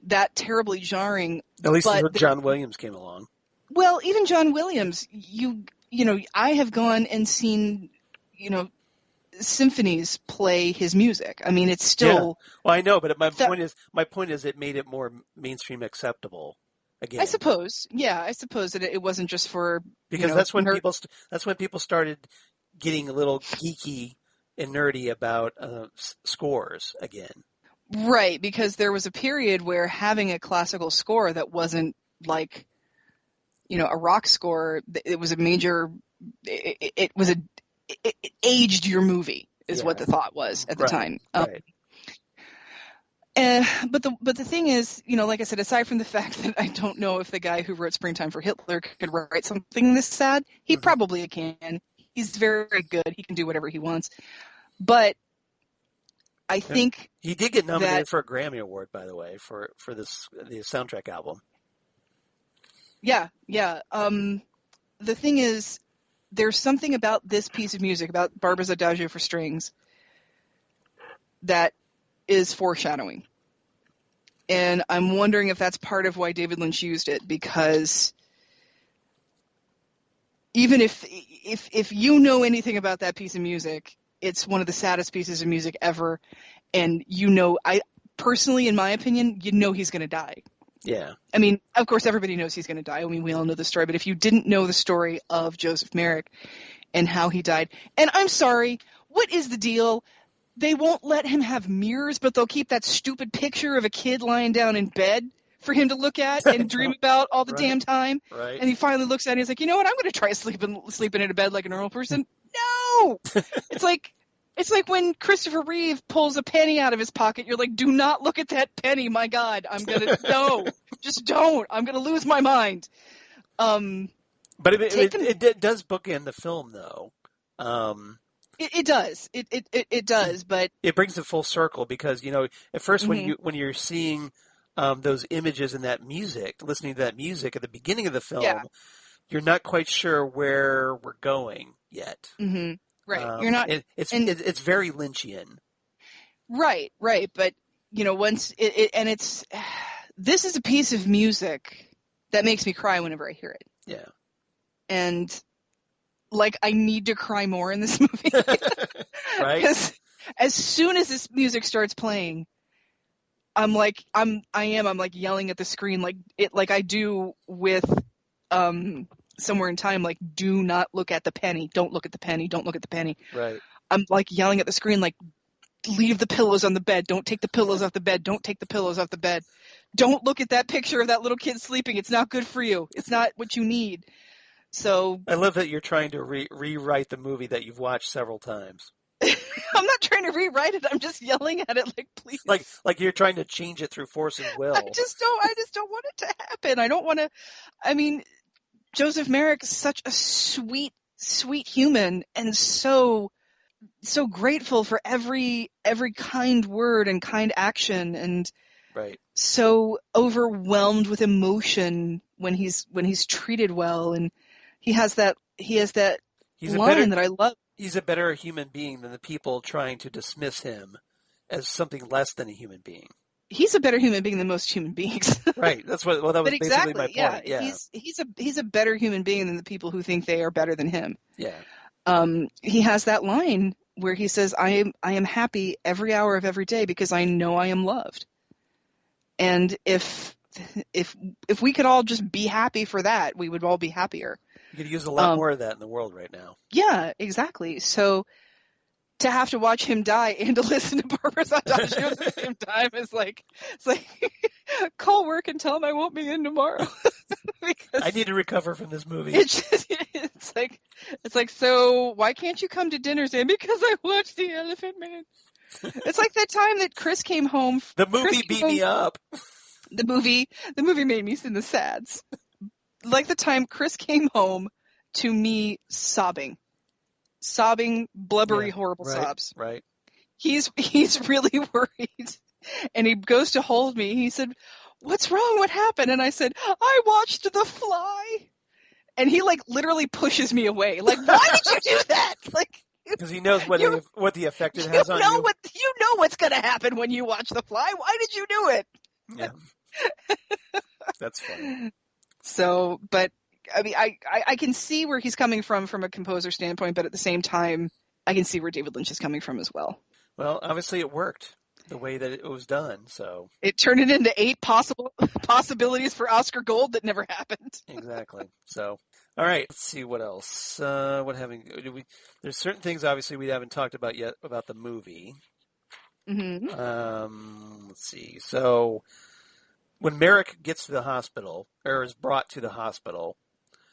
that terribly jarring. At least John Williams came along. Well, even John Williams, I have gone and seen, symphonies play his music. I mean, it's still. Yeah. Well, I know, but my point is, it made it more mainstream acceptable. Again. I suppose that it wasn't just for because that's when people started getting a little geeky and nerdy about scores again. Right, because there was a period where having a classical score that wasn't like, a rock score, it was a major. It aged your movie is what the thought was at the time. Right. But the thing is, like I said, aside from the fact that I don't know if the guy who wrote Springtime for Hitler could write something this sad, he probably can. He's very, very good. He can do whatever he wants. But I think he did get nominated for a Grammy Award, by the way, for the soundtrack album. Yeah. The thing is, there's something about this piece of music, about Barbara's Adagio for strings, that is foreshadowing. And I'm wondering if that's part of why David Lynch used it, because even if you know anything about that piece of music, it's one of the saddest pieces of music ever. And I personally, in my opinion, he's going to die. Yeah. I mean, of course, everybody knows he's going to die. I mean, we all know the story. But if you didn't know the story of Joseph Merrick and how he died, and I'm sorry, what is the deal? They won't let him have mirrors, but they'll keep that stupid picture of a kid lying down in bed for him to look at and dream about all the Right. damn time. Right. And he finally looks at it and he's like, you know what? I'm going to try sleeping in a bed like a normal person. No! It's like when Christopher Reeve pulls a penny out of his pocket. You're like, do not look at that penny. My God, no, just don't. I'm going to lose my mind. But it does bookend the film, though. It does. It does, but it brings it full circle because, you know, at first when you're seeing those images and that music, listening to that music at the beginning of the film, you're not quite sure where we're going yet. Mm-hmm. Right. You're not. It's very Lynchian. Right. But, you know, once this is a piece of music that makes me cry whenever I hear it. Yeah. And like, I need to cry more in this movie. Right. Because as soon as this music starts playing, I'm like yelling at the screen like I do with Somewhere in Time, like, do not look at the penny. Don't look at the penny. Don't look at the penny. Right. I'm like yelling at the screen, like, leave the pillows on the bed. Don't take the pillows off the bed. Don't take the pillows off the bed. Don't look at that picture of that little kid sleeping. It's not good for you. It's not what you need. So I love that you're trying to rewrite the movie that you've watched several times. I'm not trying to rewrite it. I'm just yelling at it, like, please. Like you're trying to change it through force and will. I just don't want it to happen. I don't want to. I mean, Joseph Merrick is such a sweet, sweet human, and so grateful for every kind word and kind action, and right. so overwhelmed with emotion when he's treated well, and he has that line that I love. He's a better human being than the people trying to dismiss him as something less than a human being. He's a better human being than most human beings. Right. That was basically my point. Yeah. He's a better human being than the people who think they are better than him. Yeah. He has that line where he says, I am happy every hour of every day because I know I am loved. And if we could all just be happy for that, we would all be happier. You could use a lot more of that in the world right now. Yeah, exactly. So to have to watch him die and to listen to Barbara's adagio at the same time is like, it's like, call work and tell him I won't be in tomorrow. Because I need to recover from this movie. It's like, so why can't you come to dinner, Sam? Because I watched The Elephant Man. It's like that time that Chris came home. The movie beat me up. The movie made me sing the sads. Like the time Chris came home to me sobbing, blubbery, horrible sobs. Right. He's really worried, and he goes to hold me. He said, "What's wrong? What happened?" And I said, "I watched The Fly." And he like literally pushes me away. Like, why did you do that? Like, because he knows what the effect it has on you. You know what's going to happen when you watch The Fly. Why did you do it? Yeah. That's funny. So, but I mean, I can see where he's coming from a composer standpoint, but at the same time, I can see where David Lynch is coming from as well. Well, obviously it worked the way that it was done, so. It turned it into 8 possibilities for Oscar Gold that never happened. Exactly. So, all right, let's see what else. There's certain things, obviously, we haven't talked about yet about the movie. Mm-hmm. Let's see. So, when Merrick gets to the hospital, or is brought to the hospital,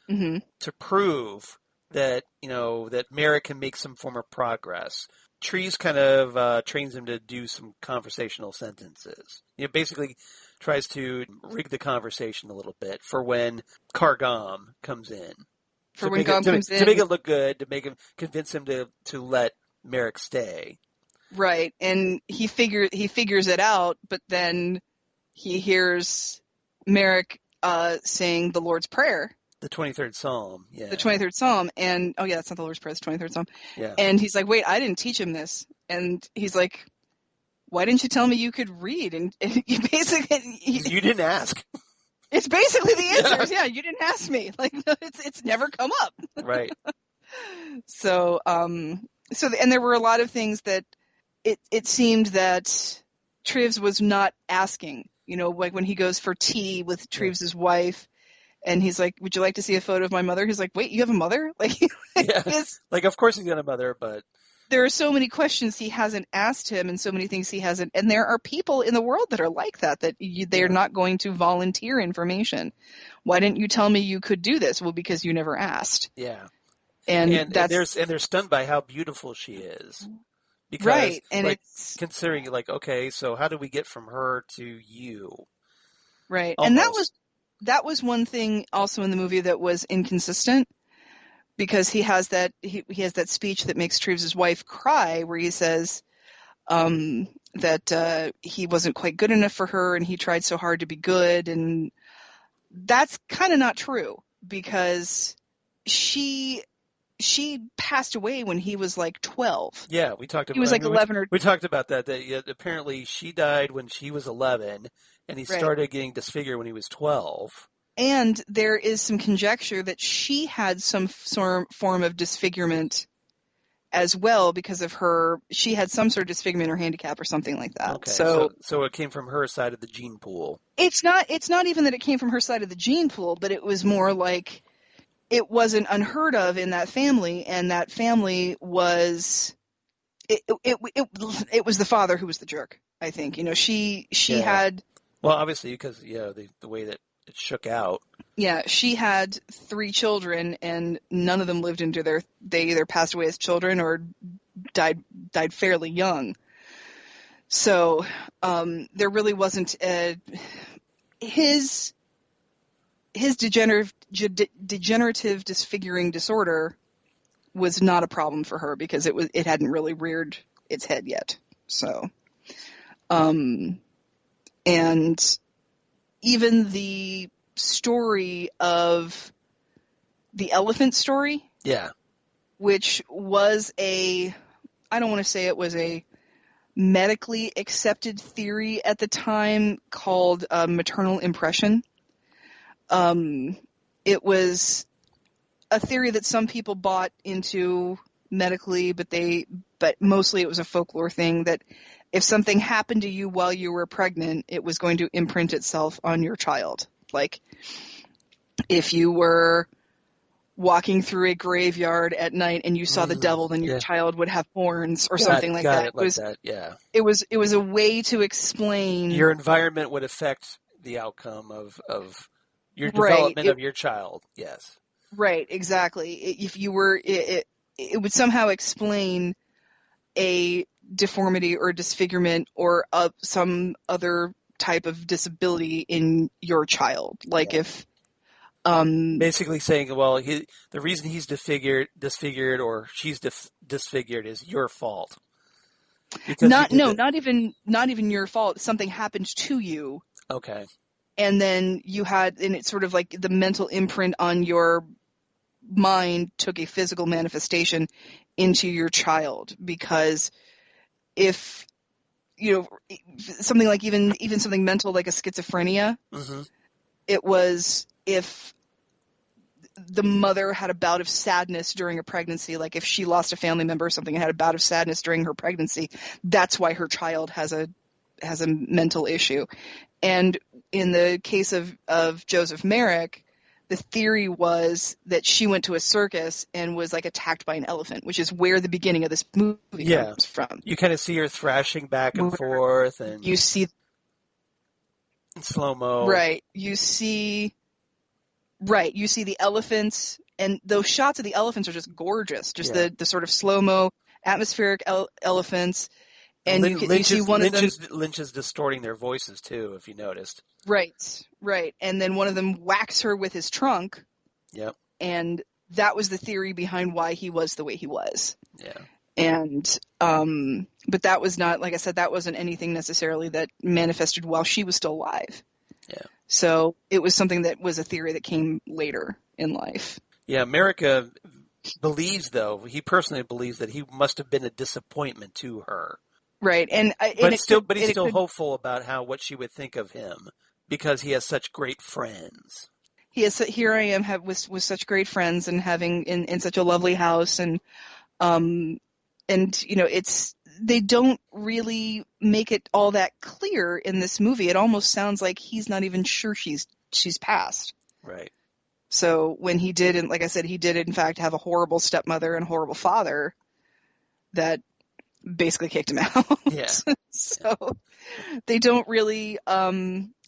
mm-hmm. to prove that, that Merrick can make some form of progress, Treves kind of trains him to do some conversational sentences. Basically tries to rig the conversation a little bit for when Carr Gomm comes in. To make it look good, to convince him to let Merrick stay. Right, and he figures it out, but then he hears Merrick saying the Lord's Prayer. The 23rd Psalm, yeah. The 23rd Psalm, and that's not the Lord's Prayer, it's the 23rd Psalm. Yeah. And he's like, wait, I didn't teach him this. And he's like, why didn't you tell me you could read? And you basically... You didn't ask. It's basically the answer. Yeah, you didn't ask me. Like, it's never come up. Right. So, and there were a lot of things that it seemed that Treves was not asking. Like when he goes for tea with Treves' wife, and he's like, would you like to see a photo of my mother? He's like, wait, you have a mother? Like, yeah. Like, of course he's got a mother, but there are so many questions he hasn't asked him and so many things he hasn't. And there are people in the world that are like that they're not going to volunteer information. Why didn't you tell me you could do this? Well, because you never asked. Yeah. And they're stunned by how beautiful she is. Because, right. And it's considering okay, so how do we get from her to you? Right. Almost. And that was one thing also in the movie that was inconsistent, because he has that speech that makes Treves' wife cry, where he says that he wasn't quite good enough for her and he tried so hard to be good, and that's kind of not true, because she passed away when he was like 12. Yeah, we talked about. He was like 11 we talked about that. That apparently she died when she was 11, and he started getting disfigured when he was 12. And there is some conjecture that she had some form of disfigurement as well, because of she had some sort of disfigurement or handicap or something like that. Okay, so it came from her side of the gene pool. It's not even that it came from her side of the gene pool, but it was more like it wasn't unheard of in that family, and that family was it was the father who was the jerk, I think. She had, well, obviously, because the way that it shook out. Yeah, she had 3 children, and none of them lived into they either passed away as children or died fairly young. So there really wasn't his degenerative disfiguring disorder was not a problem for her, because it hadn't really reared its head yet. So, and even the story of the elephant story, which was I don't want to say it was a medically accepted theory at the time, called maternal impression. It was a theory that some people bought into medically, but mostly it was a folklore thing, that if something happened to you while you were pregnant, it was going to imprint itself on your child. Like, if you were walking through a graveyard at night and you saw the devil, then your child would have horns or something like that. It was a way to explain your environment would affect the outcome of your development of your child. Yes. Right, exactly. If you were, it would somehow explain a deformity or disfigurement or some other type of disability in your child. Like if basically saying, well, the reason he's disfigured or she's disfigured is your fault. Not even your fault. Something happened to you. Okay. And then it's sort of like the mental imprint on your mind took a physical manifestation into your child, because if something like even something mental like a schizophrenia, it was if the mother had a bout of sadness during a pregnancy, like if she lost a family member or something and had a bout of sadness during her pregnancy, that's why her child has a mental issue. And in the case of Joseph Merrick, the theory was that she went to a circus and was like attacked by an elephant, which is where the beginning of this movie comes from. You kind of see her thrashing back and forth, and you see in slow-mo. Right. You see the elephants, and those shots of the elephants are just gorgeous. Just the sort of slow-mo atmospheric elephants. And you see one of them. Lynch is distorting their voices too, if you noticed. Right. And then one of them whacks her with his trunk. Yep. And that was the theory behind why he was the way he was. Yeah. And but that was not, like I said, that wasn't anything necessarily that manifested while she was still alive. Yeah. So it was something that was a theory that came later in life. Yeah, Merrick he personally believes that he must have been a disappointment to her. Right, but he's still hopeful about what she would think of him, because he has such great friends. Here I am with such great friends and having in such a lovely house, and they don't really make it all that clear in this movie. It almost sounds like he's not even sure she's passed. Right. So when he did, and like I said, he did in fact have a horrible stepmother and a horrible father. that basically kicked him out. Yeah. So they don't really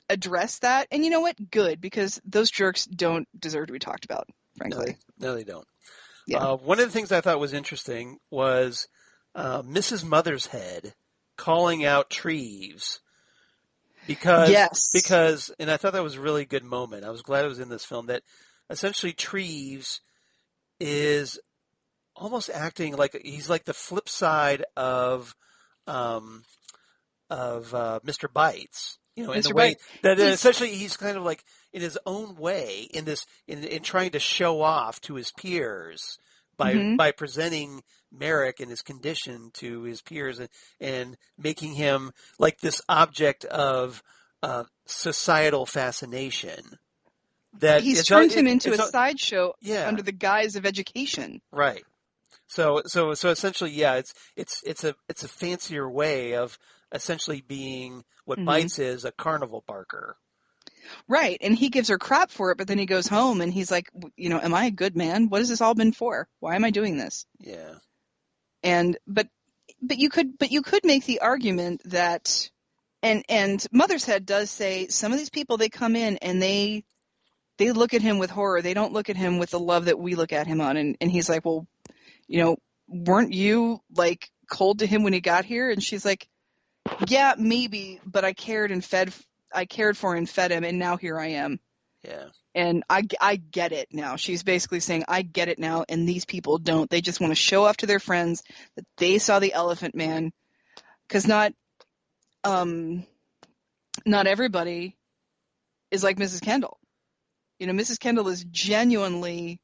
address that. And you know what? Good, because those jerks don't deserve to be talked about, frankly. No, they don't. Yeah. One of the things I thought was interesting was Mrs. Mothershead calling out Treves because, and I thought that was a really good moment. I was glad it was in this film, that essentially Treves is almost acting like he's like the flip side of Mr. Bites, in the way that essentially he's kind of like in his own way in trying to show off to his peers by presenting Merrick and his condition to his peers and making him like this object of societal fascination. That he's turned him into a sideshow under the guise of education. Right. So essentially, yeah, it's a fancier way of essentially being what Bites is, a carnival barker. Right, and he gives her crap for it, but then he goes home and he's like, am I a good man? What has this all been for? Why am I doing this? Yeah. And but you could make the argument that, and Mothershead does say some of these people, they come in and they look at him with horror. They don't look at him with the love that we look at him on. And he's like, well, weren't you like cold to him when he got here? And she's like, yeah, maybe, but I cared for and fed him, and now here I am. Yeah. And I get it now. She's basically saying, I get it now, and these people don't. They just want to show off to their friends that they saw the Elephant Man, because not everybody is like Mrs. Kendal. Mrs. Kendal is genuinely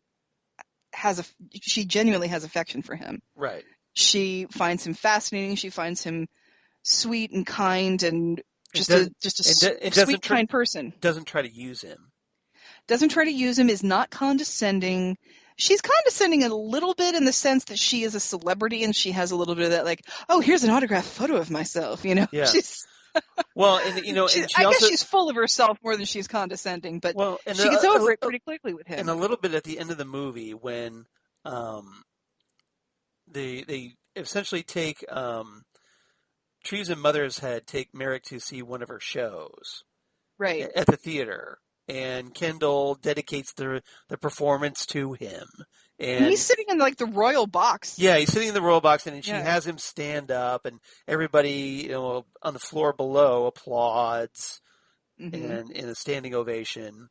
has affection for him. Right. She finds him fascinating. She finds him sweet and kind and just a sweet, kind person. Doesn't try to use him. Doesn't try to use him, is not condescending. She's condescending a little bit in the sense that she is a celebrity and she has a little bit of that, like, oh, here's an autographed photo of myself, Yeah. She's, well, and I guess she's full of herself more than she's condescending, but she gets over it pretty quickly with him. And a little bit at the end of the movie when they essentially take Treves and Mothershead take Merrick to see one of her shows, right, at the theater, and Kendal dedicates the performance to him. And he's sitting in like the royal box. Yeah, he's sitting in the royal box, and she has him stand up, and everybody, on the floor below applauds, and in a standing ovation,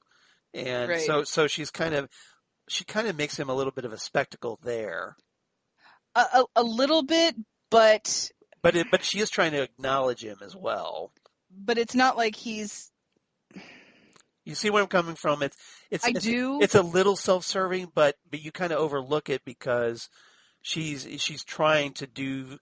and so she kind of makes him a little bit of a spectacle there. A little bit, but she is trying to acknowledge him as well. But it's not like he's. You see where I'm coming from? It's a little self-serving, but you kind of overlook it because she's trying to do.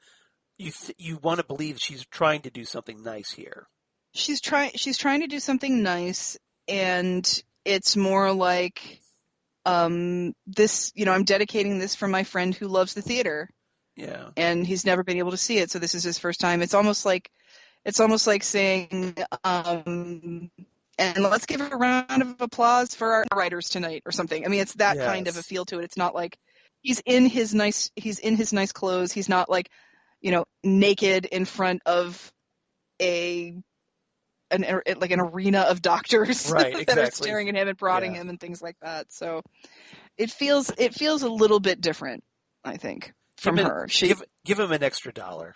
You want to believe she's trying to do something nice here. She's trying to do something nice, and it's more like this. I'm dedicating this for my friend who loves the theater. Yeah. And he's never been able to see it, so this is his first time. It's almost like saying, and let's give a round of applause for our writers tonight or something. I mean, it's that kind of a feel to it. It's not like he's in his nice clothes. He's not like, naked in front of an arena of doctors that are staring at him and prodding him and things like that. So it feels a little bit different, I think, from her. Give him an extra $1.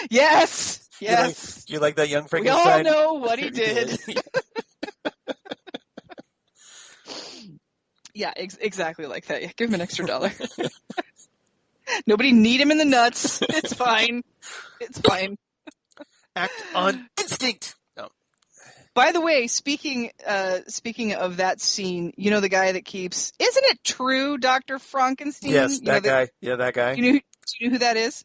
Yes. Do you like that young We Frankenstein? all know what he did. Yeah, exactly like that. Yeah, give him an extra $1. Nobody need him in the nuts. It's fine. Act on instinct. No. By the way, speaking of that scene, the guy that keeps, isn't it true, Dr. Frankenstein? Yes, that guy. Yeah, that guy. Do you know who that is?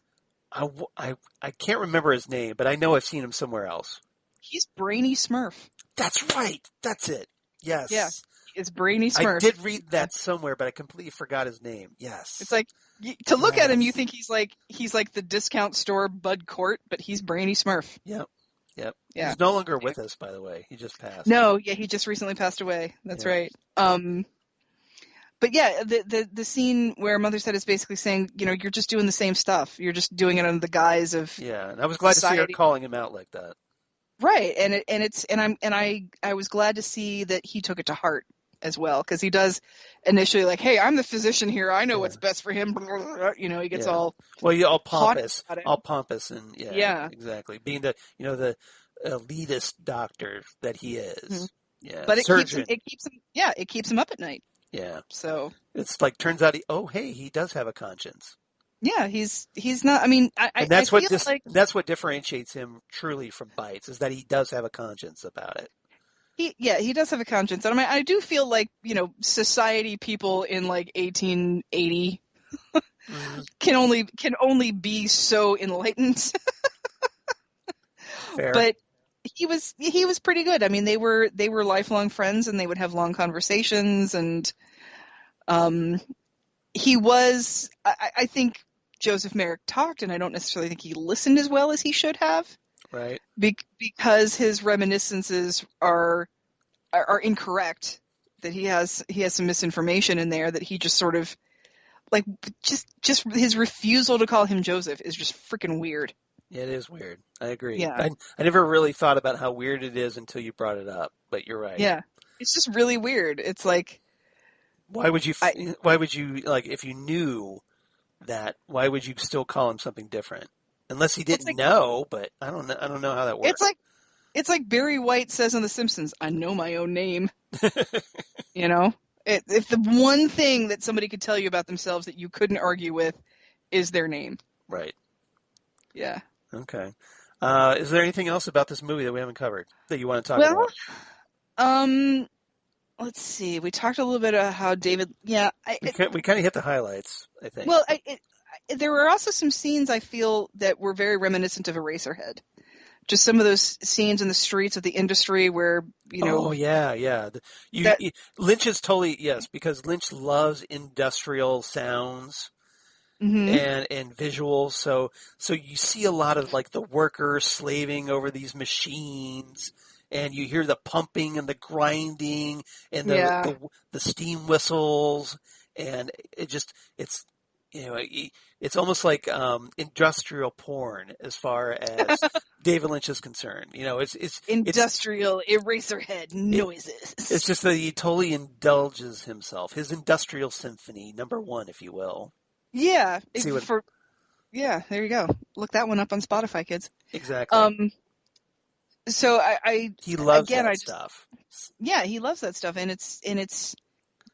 I can't remember his name, but I know I've seen him somewhere else. He's Brainy Smurf. That's right. That's it. Yes. Yeah, it's Brainy Smurf. I did read that somewhere, but I completely forgot his name. Yes. It's like, to look at him, you think he's like the discount store Bud Cort, but he's Brainy Smurf. Yep. Yeah. He's no longer with us, by the way. He just passed. No, he just recently passed away. That's right. But yeah, the scene where Mother's Head is basically saying, you're just doing the same stuff. You're just doing it under the guise of Yeah, and I was glad to see her calling him out like that. Right, I was glad to see that he took it to heart as well, because he does initially like, hey, I'm the physician here. I know what's best for him. He gets all pompous, and yeah, exactly, being the elitist doctor that he is. Mm-hmm. Yeah, but surgeon. It keeps him up at night. Yeah, so it's like turns out he does have a conscience. Yeah, he's not. I mean, and that's that's what differentiates him truly from Bites, is that he does have a conscience about it. He does have a conscience. And I mean, I do feel like, society people in like 1880 mm-hmm. can only be so enlightened. Fair. But he was pretty good. I mean, they were lifelong friends, and they would have long conversations, and he was, I think Joseph Merrick talked, and I don't necessarily think he listened as well as he should have. Right. Because his reminiscences are incorrect, that he has some misinformation in there, that he just sort of like just his refusal to call him Joseph is just freaking weird. Yeah, it is weird. I agree. Yeah. I never really thought about how weird it is until you brought it up, but you're right. Yeah. It's just really weird. It's like, why would you like, if you knew that, why would you still call him something different? Unless he didn't know, but I don't know how that works. It's like Barry White says on The Simpsons, I know my own name. If the one thing that somebody could tell you about themselves that you couldn't argue with is their name. Right. Yeah. Okay. Is there anything else about this movie that we haven't covered that you want to talk about? Let's see. We talked a little bit about how David. Yeah, we kind of hit the highlights, I think. Well, there were also some scenes I feel that were very reminiscent of Eraserhead. Just some of those scenes in the streets of the industry where, Oh, yeah. Lynch is totally, yes, because Lynch loves industrial sounds. Mm-hmm. And visuals, so you see a lot of like the workers slaving over these machines, and you hear the pumping and the grinding and the steam whistles, and it's almost like industrial porn as far as David Lynch is concerned. It's industrial Eraserhead noises. It's just that he totally indulges himself. His industrial symphony, #1, if you will. Yeah. Yeah, there you go. Look that one up on Spotify, kids. Exactly. So he loves that stuff. Yeah, he loves that stuff, and it's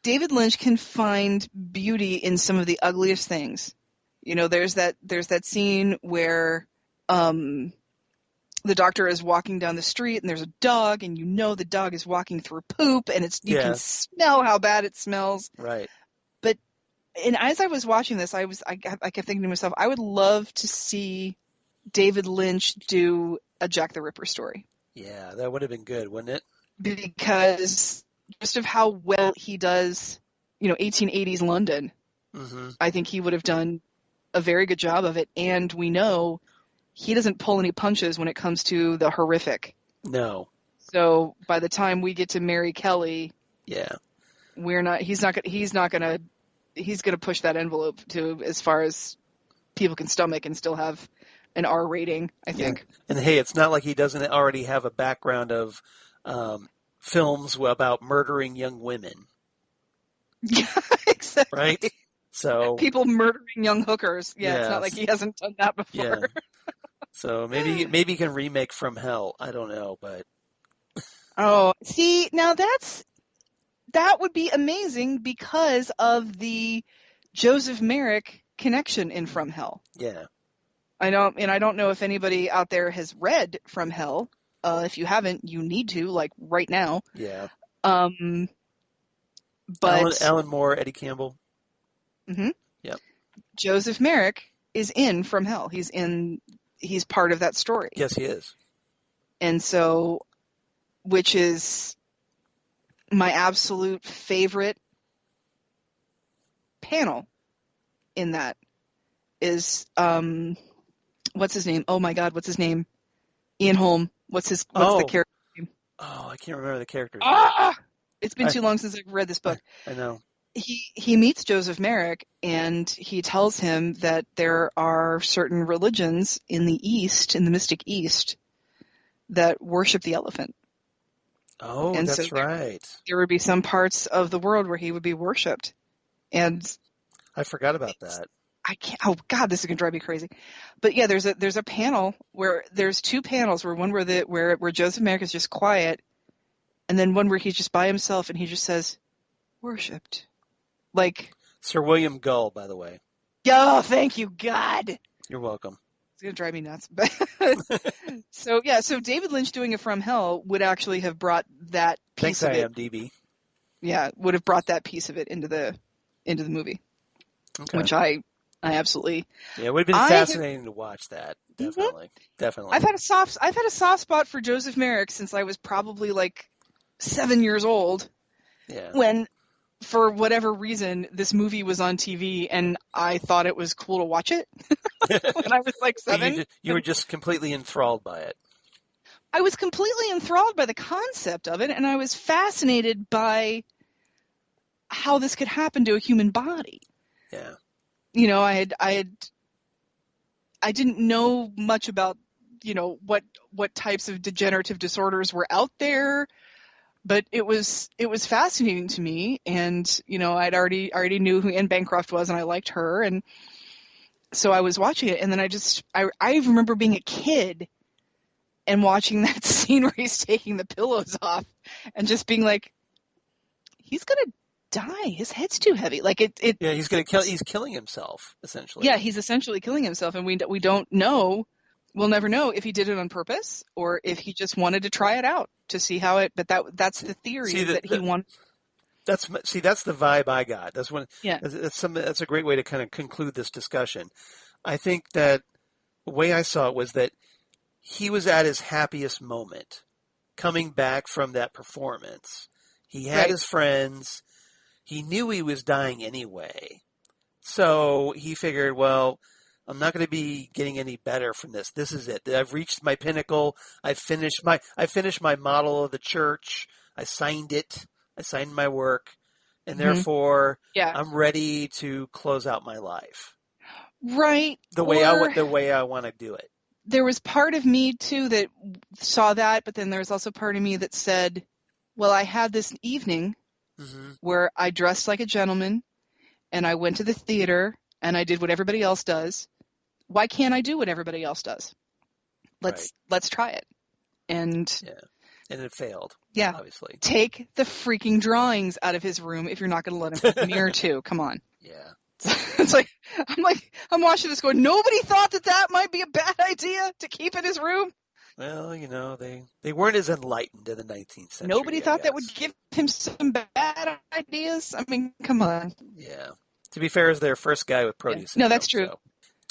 David Lynch can find beauty in some of the ugliest things. There's that scene where the doctor is walking down the street, and there's a dog, and the dog is walking through poop, and you can smell how bad it smells. Right. And as I was watching this, I kept thinking to myself, I would love to see David Lynch do a Jack the Ripper story. Yeah, that would have been good, wouldn't it? Because just of how well he does, 1880s London, mm-hmm. I think he would have done a very good job of it. And we know he doesn't pull any punches when it comes to the horrific. No. So by the time we get to Mary Kelly, yeah, he's going to push that envelope to as far as people can stomach and still have an R rating, I think. And hey, it's not like he doesn't already have a background of films about murdering young women. Yeah, exactly. Right? So people murdering young hookers. Yeah, It's not like he hasn't done that before. Yeah. So maybe he can remake From Hell. I don't know, but oh, see, now that would be amazing because of the Joseph Merrick connection in From Hell. Yeah. I don't know if anybody out there has read From Hell. If you haven't, you need to, like right now. Yeah. But Alan Moore, Eddie Campbell. Mm-hmm. Yep. Joseph Merrick is in From Hell. He's part of that story. Yes, he is. And so, which is my absolute favorite panel in that is, what's his name? Oh my God, what's his name? Ian Holm. What's the character name? Oh, I can't remember the character. It's been too long since I've read this book. I know. he meets Joseph Merrick, and he tells him that there are certain religions in the East, in the Mystic East, that worship the elephant. Oh, And that's so right. there would be some parts of the world where he would be worshipped. And I forgot about that. I can't, oh God, this is going to drive me crazy. But yeah, there's a panel where there's two panels where one where Joseph Merrick is just quiet, and then one where he's just by himself and he just says, worshipped. Like, Sir William Gull, by the way. oh, thank you, God. You're welcome. It's going to drive me nuts. So David Lynch doing it From Hell would actually have brought that piece Thanks, of it. IMDb. Yeah, would have brought that piece of it into the movie, Okay. which I absolutely. Yeah, it would have been fascinating to watch that. Definitely, definitely. I've had a soft spot for Joseph Merrick since I was probably like 7 years old. Yeah. When, for whatever reason, this movie was on TV and I thought it was cool to watch it when I was like 7. You were just completely enthralled by it. I was completely enthralled by the concept of it, and I was fascinated by how this could happen to a human body. Yeah. You know, I didn't know much about, you know, what types of degenerative disorders were out there, but it was fascinating to me. And, you know, I already knew who Anne Bancroft was, and I liked her. And so I was watching it, and then I remember being a kid and watching that scene where he's taking the pillows off and just being like, he's going to die. His head's too heavy. Like Yeah, he's killing himself, essentially. Yeah, he's essentially killing himself, and we don't know. We'll never know if he did it on purpose or if he just wanted to try it out to see how it. But that's the theory he wanted. That's the vibe I got. That's when. Yeah. That's a great way to kind of conclude this discussion. I think that the way I saw it was that he was at his happiest moment, coming back from that performance. He had his friends. He knew he was dying anyway. So he figured, well, I'm not going to be getting any better from this. This is it. I've reached my pinnacle. I finished my model of the church. I signed it. I signed my work. And therefore, I'm ready to close out my life. Right. The way I want to do it. There was part of me too that saw that, but then there was also part of me that said, well, I had this evening where I dressed like a gentleman and I went to the theater and I did what everybody else does. Why can't I do what everybody else does? Let's try it. And it failed. Yeah. Obviously. Take the freaking drawings out of his room if you're not going to let him premiere too. Come on. Yeah. It's like I'm watching this going, nobody thought that might be a bad idea to keep in his room. Well, you know, they weren't as enlightened in the 19th century. Nobody thought that would give him some bad ideas. I mean, come on. Yeah. To be fair, is their first guy with Proteus syndrome. No, that's true. So.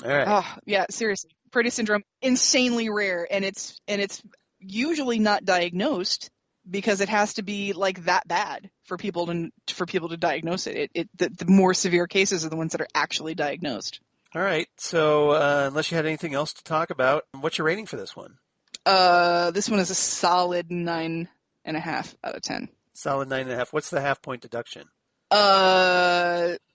All right. Oh, yeah, seriously. Proteus syndrome, insanely rare, and it's usually not diagnosed because it has to be like that bad for people to diagnose it. The more severe cases are the ones that are actually diagnosed. All right. So unless you had anything else to talk about, what's your rating for this one? This one is a solid 9.5 out of 10. Solid 9.5. What's the half point deduction?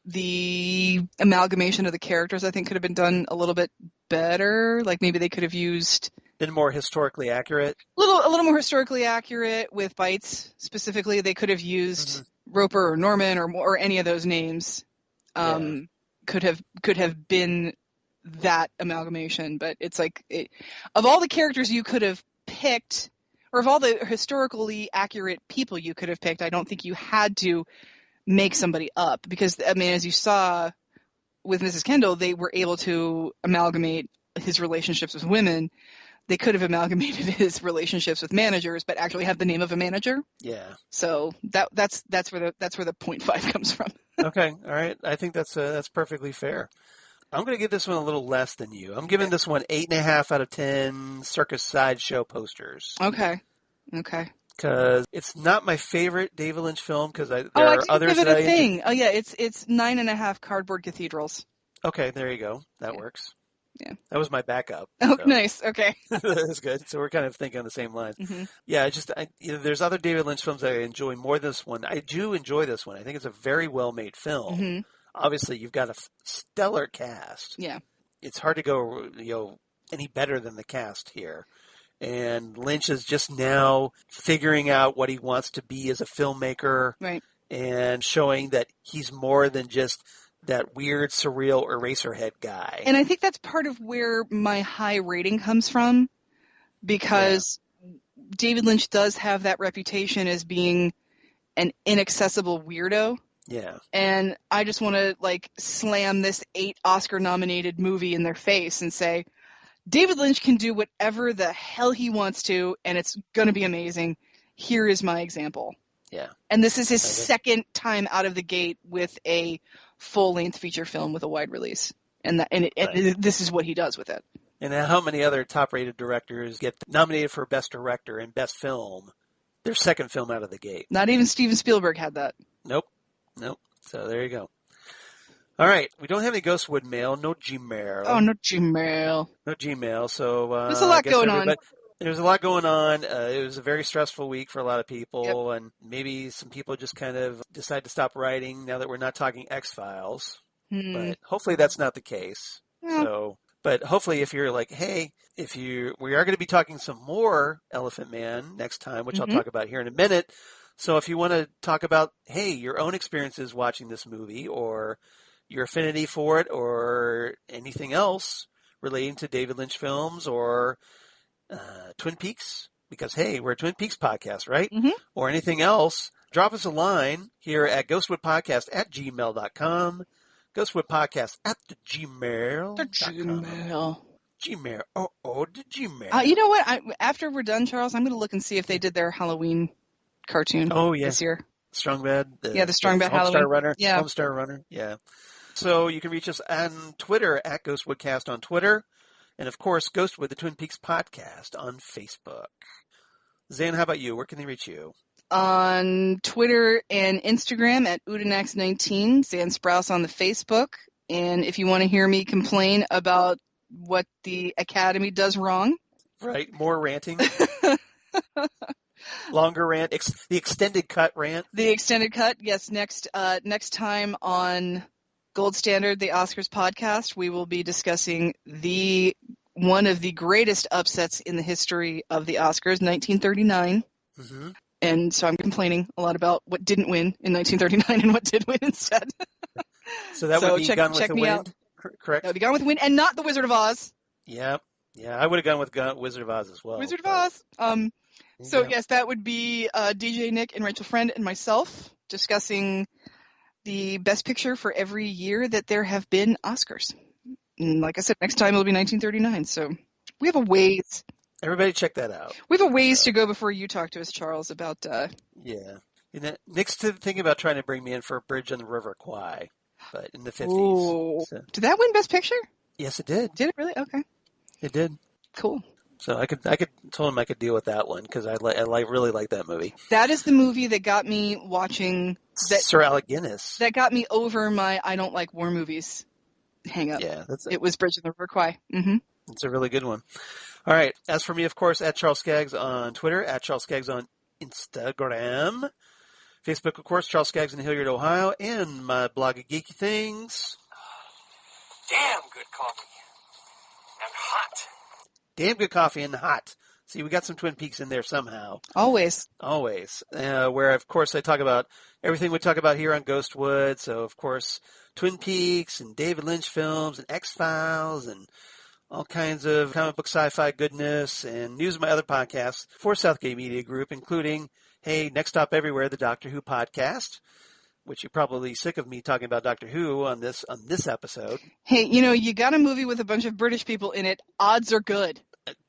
The amalgamation of the characters I think could have been done a little bit better. Like maybe they could have used been more historically accurate. A little more historically accurate with Bites specifically. They could have used Roper or Norman or any of those names. Could have been that amalgamation, but it's like of all the characters you could have picked, or of all the historically accurate people you could have picked, I don't think you had to make somebody up, because I mean, as you saw with Mrs. Kendal, they were able to amalgamate his relationships with women. They could have amalgamated his relationships with managers, but actually have the name of a manager. Yeah. So that's where the 0.5 comes from. Okay. All right. I think that's perfectly fair. I'm going to give this one a little less than you. I'm giving this one 8.5 out of 10 circus sideshow posters. Okay. Because it's not my favorite David Lynch film, because there are others give it that a thing. Oh yeah, it's 9.5 cardboard cathedrals. Okay, there you go. That works. Yeah. That was my backup. Oh, so. nice. Okay. That's good. So we're kind of thinking on the same lines. Mm-hmm. Yeah, there's other David Lynch films that I enjoy more than this one. I do enjoy this one. I think it's a very well-made film. Mm-hmm. Obviously, you've got a stellar cast. Yeah. It's hard to go, any better than the cast here. And Lynch is just now figuring out what he wants to be as a filmmaker. Right. And showing that he's more than just that weird, surreal Eraserhead guy. And I think that's part of where my high rating comes from, because David Lynch does have that reputation as being an inaccessible weirdo. Yeah. And I just want to, slam this 8 Oscar-nominated movie in their face and say, David Lynch can do whatever the hell he wants to, and it's going to be amazing. Here is my example. Yeah. And this is his second time out of the gate with a full-length feature film with a wide release. And this is what he does with it. And how many other top-rated directors get nominated for Best Director and Best Film? Their second film out of the gate. Not even Steven Spielberg had that. Nope. So there you go. All right. We don't have any Ghostwood mail. No Gmail. Oh, no Gmail. No Gmail. So there's a lot going on. There's a lot going on. It was a very stressful week for a lot of people, and maybe some people just kind of decide to stop writing now that we're not talking X-Files. But hopefully that's not the case. Yeah. But hopefully if you're like, hey, we are going to be talking some more Elephant Man next time, which I'll talk about here in a minute. So if you want to talk about, hey, your own experiences watching this movie or your affinity for it or anything else relating to David Lynch films or Twin Peaks, because, hey, we're a Twin Peaks podcast, right? Mm-hmm. Or anything else, drop us a line here at ghostwoodpodcast@gmail.com. Ghostwoodpodcast at the Gmail. The Gmail. Gmail. The Gmail. You know what? After we're done, Charles, I'm going to look and see if they did their Halloween cartoon this year. Strong Bad. The Strong Bad Halloween. Homestar Runner. Yeah. Homestar Runner. Yeah. So you can reach us on Twitter at Ghostwoodcast on Twitter. And, of course, Ghostwood, the Twin Peaks podcast on Facebook. Zan, how about you? Where can they reach you? On Twitter and Instagram at Udinax19, Xan Sprouse on the Facebook. And if you want to hear me complain about what the Academy does wrong. Right, more ranting. Longer rant, the extended cut rant. The extended cut, yes. Next time on Gold Standard, the Oscars podcast, we will be discussing one of the greatest upsets in the history of the Oscars, 1939. Mm-hmm. And so I'm complaining a lot about what didn't win in 1939 and what did win instead. So that would be Gone with the Wind, correct? That would be Gone with the Wind, and not The Wizard of Oz. Yeah, I would have gone with Wizard of Oz as well. Wizard of Oz. So yes, that would be DJ Nick and Rachel Friend and myself discussing the Best Picture for every year that there have been Oscars. And like I said, next time it'll be 1939. So we have a ways. Everybody check that out. We have a ways to go before you talk to us, Charles, about... Yeah. Nick's thinking about trying to bring me in for a Bridge on the River Kwai, but in the 50s. Ooh. So. Did that win Best Picture? Yes, it did. Did it really? Okay. It did. Cool. So I told him I could deal with that one because I really like that movie. That is the movie that got me watching... Sir Alec Guinness. That got me over my I don't like war movies hang up. Yeah, it was Bridge on the River Kwai. Mm-hmm. It's a really good one. All right. As for me, of course, at Charles Skaggs on Twitter, at Charles Skaggs on Instagram, Facebook, of course, Charles Skaggs in Hilliard, Ohio, and my blog of geeky things. Damn good coffee. And hot. Damn good coffee and hot. See, we got some Twin Peaks in there somehow. Always. Where, of course, I talk about everything we talk about here on Ghostwood. So, of course, Twin Peaks and David Lynch films and X-Files and all kinds of comic book sci-fi goodness and news of my other podcasts for Southgate Media Group, including, hey, Next Stop Everywhere, the Doctor Who podcast, which you're probably sick of me talking about Doctor Who on this episode. Hey, you got a movie with a bunch of British people in it. Odds are good.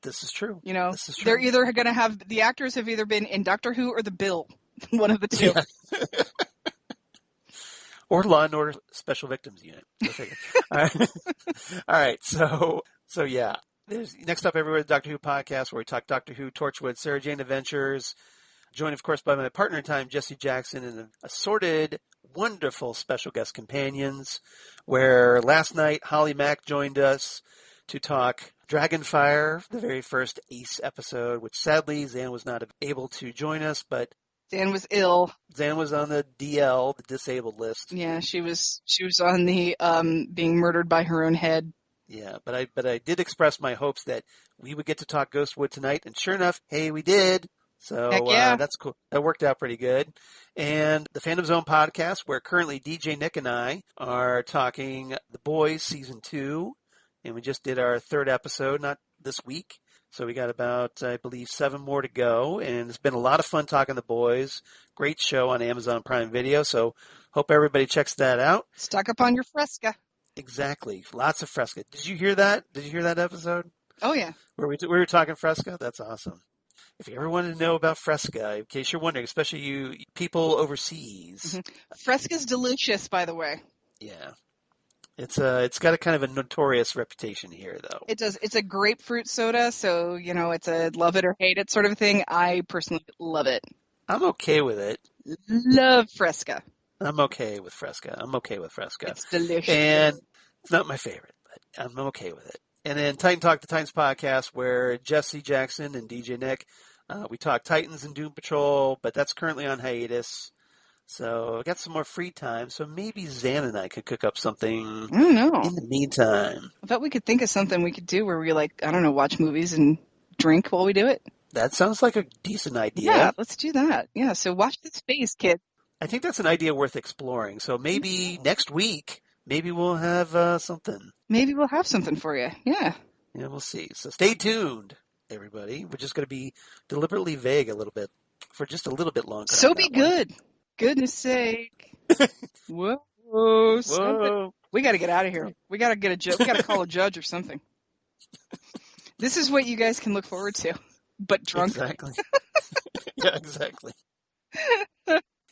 This is true. This is true. They're either going to have, the actors have either been in Doctor Who or The Bill. One of the two. Yeah. Or Law and Order Special Victims Unit. All right. So yeah. There's Next Up Everywhere, the Doctor Who podcast, where we talk Doctor Who, Torchwood, Sarah Jane Adventures. Joined, of course, by my partner in time, Jesse Jackson, and assorted, wonderful special guest companions, where last night Holly Mack joined us to talk Dragonfire, the very first Ace episode, which sadly Xan was not able to join us, but Xan was ill. Xan was on the DL, the disabled list. Yeah, she was on the being murdered by her own head. Yeah, but I did express my hopes that we would get to talk Ghostwood tonight, and sure enough, hey, we did. So Heck yeah. That's cool. That worked out pretty good. And the Phantom Zone podcast, where currently DJ Nick and I are talking The Boys Season 2, and we just did our 3rd episode, not this week. So we got about, I believe, 7 more to go, and it's been a lot of fun talking The Boys. Great show on Amazon Prime Video, so hope everybody checks that out. Stock up on your Fresca. Exactly. Lots of Fresca. Did you hear that? Did you hear that episode? Oh, yeah. Where we were talking Fresca? That's awesome. If you ever wanted to know about Fresca, in case you're wondering, especially you people overseas. Mm-hmm. Fresca's delicious, by the way. Yeah. It's got a kind of a notorious reputation here, though. It does. It's a grapefruit soda, so, it's a love it or hate it sort of thing. I personally love it. I'm okay with it. Love Fresca. I'm okay with Fresca. It's delicious. And it's not my favorite, but I'm okay with it. And then Titan Talk, the Titans podcast, where Jesse Jackson and DJ Nick, we talk Titans and Doom Patrol, but that's currently on hiatus. So I got some more free time, so maybe Xan and I could cook up something I don't know. in the meantime. I bet we could think of something we could do where we, watch movies and drink while we do it. That sounds like a decent idea. Yeah, let's do that. Yeah, so watch this space, kid. I think that's an idea worth exploring. So maybe next week, maybe we'll have something. Maybe we'll have something for you. Yeah. Yeah, we'll see. So stay tuned, everybody. We're just going to be deliberately vague a little bit, for just a little bit longer. So be good. Goodness sake. Whoa. Whoa. We got to get out of here. We got to get a judge. We got to call a judge or something. This is what you guys can look forward to, but drunk. Exactly. Yeah, exactly.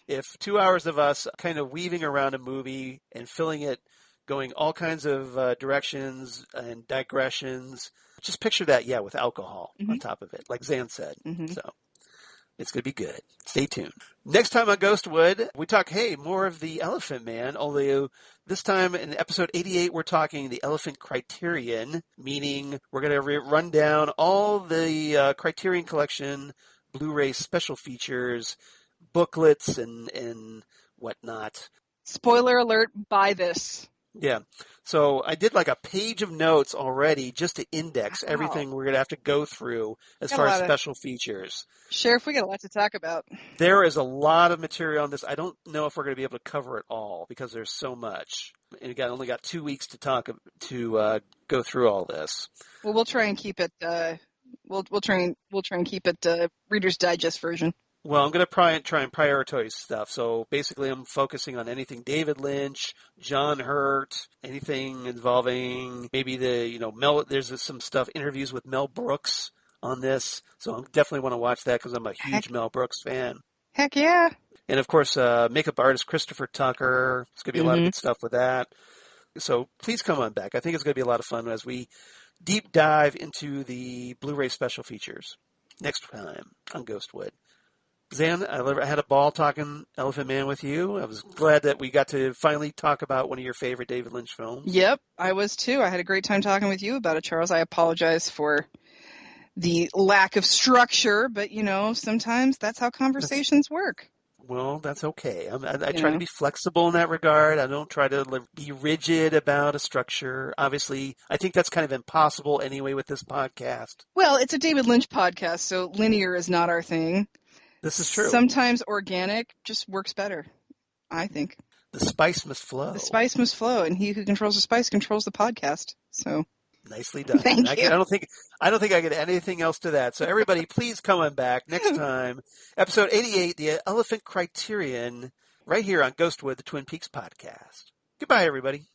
If 2 hours of us kind of weaving around a movie and filling it, going all kinds of directions and digressions, just picture that, with alcohol on top of it, like Xan said. Mm-hmm. So it's going to be good. Stay tuned. Next time on Ghostwood, we talk, more of the Elephant Man, although this time in episode 88, we're talking the Elephant Criterion, meaning we're going to run down all the Criterion Collection Blu-ray special features, booklets, and whatnot. Spoiler alert, buy this. Yeah. So I did like a page of notes already just to index everything we're going to have to go through as far as special features. Sheriff, we got a lot to talk about. There is a lot of material on this. I don't know if we're going to be able to cover it all because there's so much. And we only got 2 weeks to go through all this. Well, we'll try and keep it. We'll try and keep it Reader's Digest version. Well, I'm going to try and prioritize stuff. So basically, I'm focusing on anything David Lynch, John Hurt, anything involving maybe there's some stuff, interviews with Mel Brooks on this. So I definitely want to watch that because I'm a huge Mel Brooks fan. Heck yeah. And of course, makeup artist Christopher Tucker. It's going to be a lot of good stuff with that. So please come on back. I think it's going to be a lot of fun as we deep dive into the Blu-ray special features next time on Ghostwood. Xan, I had a ball talking Elephant Man with you. I was glad that we got to finally talk about one of your favorite David Lynch films. Yep, I was too. I had a great time talking with you about it, Charles. I apologize for the lack of structure, but, sometimes that's how conversations work. Well, that's okay. I try to be flexible in that regard. I don't try to be rigid about a structure. Obviously, I think that's kind of impossible anyway with this podcast. Well, it's a David Lynch podcast, so linear is not our thing. This is true. Sometimes organic just works better, I think. The spice must flow. The spice must flow, and he who controls the spice controls the podcast. So nicely done. Thank you. I don't think I get anything else to that. So everybody, please come on back next time. Episode 88, the Elephant Criterion, right here on Ghostwood, the Twin Peaks podcast. Goodbye, everybody.